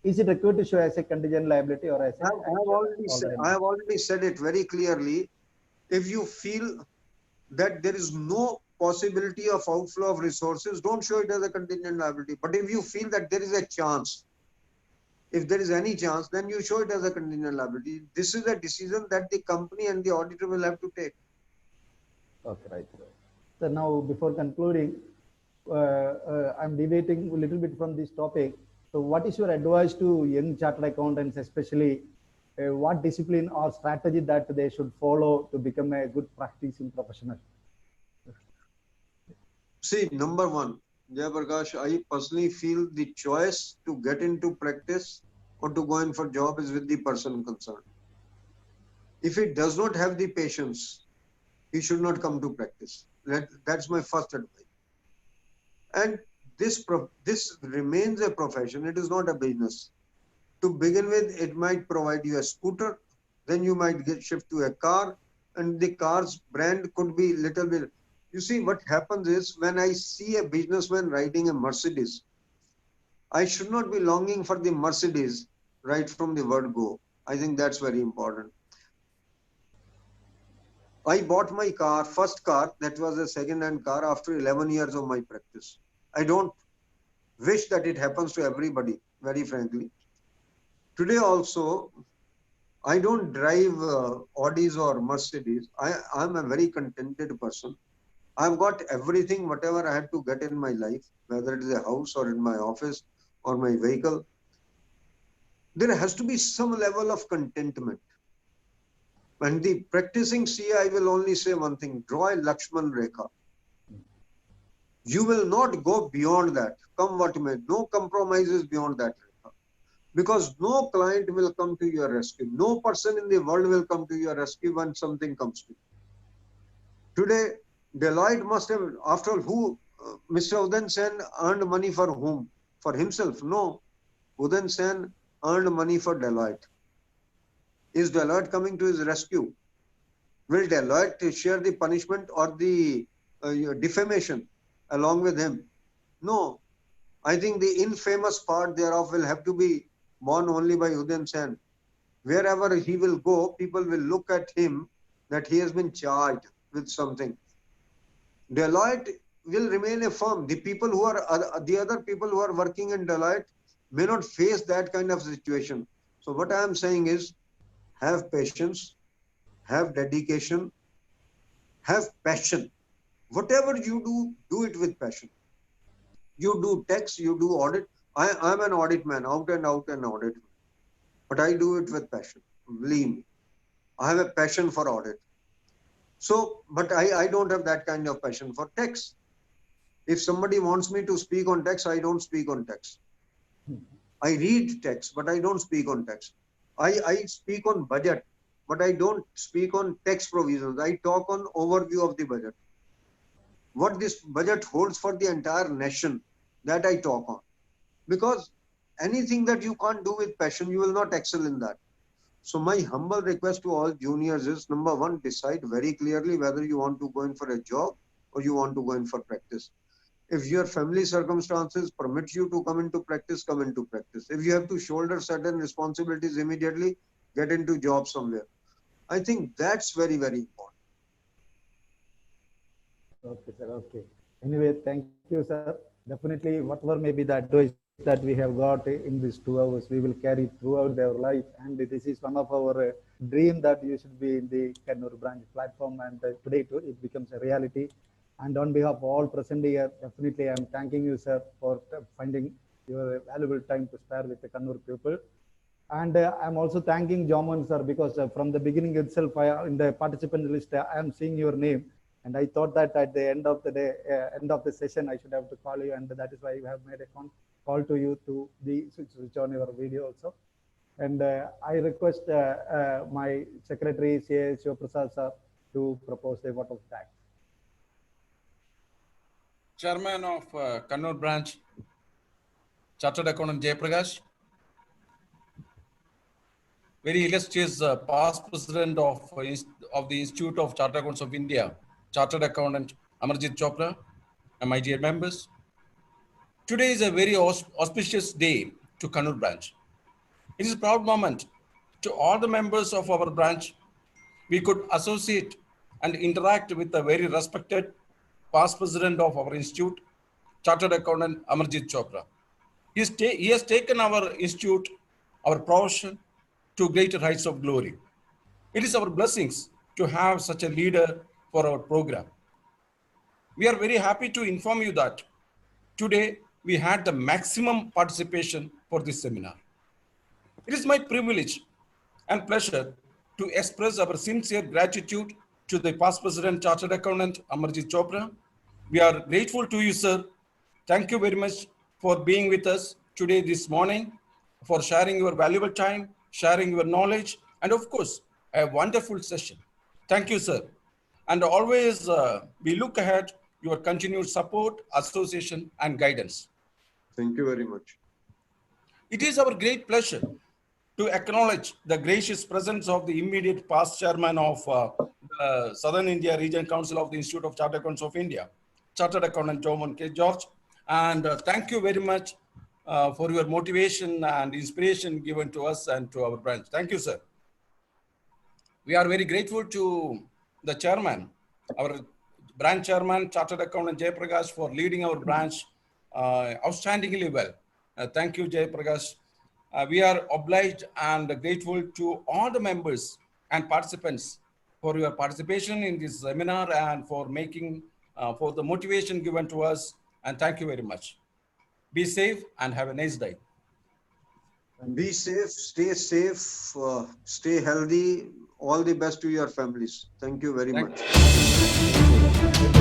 Is it required to show as a contingent liability or as a I have already said it very clearly. If you feel that there is no possibility of outflow of resources, don't show it as a contingent liability. But if you feel that there is a chance, if there is any chance, then you show it as a contingent liability. This is a decision that the company and the auditor will have to take. Okay, right. So now before concluding, I'm deviating a little bit from this topic. So what is your advice to young chartered accountants, especially what discipline or strategy that they should follow to become a good practicing professional? See, number one, Jayaprakash, I personally feel the choice to get into practice or to go in for job is with the person concerned. If he does not have the patience, he should not come to practice. That's my first advice. And this remains a profession. It is not a business. To begin with, it might provide you a scooter. Then you might shift to a car, and the car's brand could be little bit. You see, what happens is when I see a businessman riding a Mercedes, I should not be longing for the Mercedes right from the word go. I think that's very important. I bought my car, first car, that was a second-hand car after 11 years of my practice. I don't wish that it happens to everybody, very frankly. Today also, I don't drive Audis or Mercedes. I'm a very contented person. I've got everything, whatever I had to get in my life, whether it is a house or in my office or my vehicle. There has to be some level of contentment. When the practicing CA, I will only say one thing, draw a Lakshman Rekha. You will not go beyond that, come what may, no compromises beyond that. Because no client will come to your rescue. No person in the world will come to your rescue when something comes to you. Today, Deloitte must have, after all, who, Mr. Udan Sen earned money for whom? For himself? No. Udan Sen earned money for Deloitte. Is Deloitte coming to his rescue? Will Deloitte share the punishment or the defamation along with him? No. I think the infamous part thereof will have to be borne only by Udan Sen. Wherever he will go, people will look at him that he has been charged with something. Deloitte will remain a firm. The people who are, the other people who are working in Deloitte may not face that kind of situation. So what I am saying is, have patience, have dedication, have passion. Whatever you do, do it with passion. You do tax, you do audit. I'm an audit man, out and audit. But I do it with passion. Believe me, I have a passion for audit. So, but I don't have that kind of passion for tax. If somebody wants me to speak on tax, I don't speak on tax. I read tax, but I don't speak on tax. I speak on budget, but I don't speak on tax provisions. I talk on overview of the budget. What this budget holds for the entire nation, that I talk on. Because anything that you can't do with passion, you will not excel in that. So my humble request to all juniors is, number one, decide very clearly whether you want to go in for a job or you want to go in for practice. If your family circumstances permit you to come into practice, come into practice. If you have to shoulder certain responsibilities immediately, get into job somewhere. I think that's very, very important. Okay, sir. Okay. Anyway, thank you, sir. Definitely, whatever may be the advice that we have got in these 2 hours, we will carry throughout our life. And this is one of our dream that you should be in the Kannur branch platform. And today it becomes a reality. And on behalf of all present here, definitely I'm thanking you, sir, for finding your valuable time to spare with the Kannur people. And I'm also thanking Jaman, sir, because from the beginning itself, in the participant list, I am seeing your name. And I thought that at the end of the day, end of the session, I should have to call you. And that is why we have made a call to you to switch on your video also. And I request my secretary, C.A. Shivaprasad sir, to propose a vote of thanks. Chairman of Kannur branch, Chartered Accountant Jayaprakash, very illustrious past president of the Institute of Chartered Accountants of India, Chartered Accountant Amarjit Chopra, and my dear members. Today is a very auspicious day to Kannur branch. It is a proud moment to all the members of our branch. We could associate and interact with a very respected past president of our institute, Chartered Accountant Amarjit Chopra. He has taken our institute, our profession, to greater heights of glory. It is our blessings to have such a leader for our program. We are very happy to inform you that today we had the maximum participation for this seminar. It is my privilege and pleasure to express our sincere gratitude to the past president, Chartered Accountant Amarjit Chopra. We are grateful to you, sir. Thank you very much for being with us today, this morning, for sharing your valuable time, sharing your knowledge, and of course, a wonderful session. Thank you, sir. And always we look ahead your continued support, association, and guidance. Thank you very much. It is our great pleasure to acknowledge the gracious presence of the immediate past chairman of the Southern India Region Council of the Institute of Chartered Accountants of India, Chartered Accountant Jaman K. George. And thank you very much for your motivation and inspiration given to us and to our branch. Thank you, sir. We are very grateful to the chairman, our branch chairman, Chartered Accountant Jayaprakash, for leading our branch outstandingly well. Thank you, Jayaprakash. We are obliged and grateful to all the members and participants for your participation in this seminar and for making, for the motivation given to us. And thank you very much. Be safe and have a nice day. Be safe, stay healthy. All the best to your families. Thank you very much. Thank you.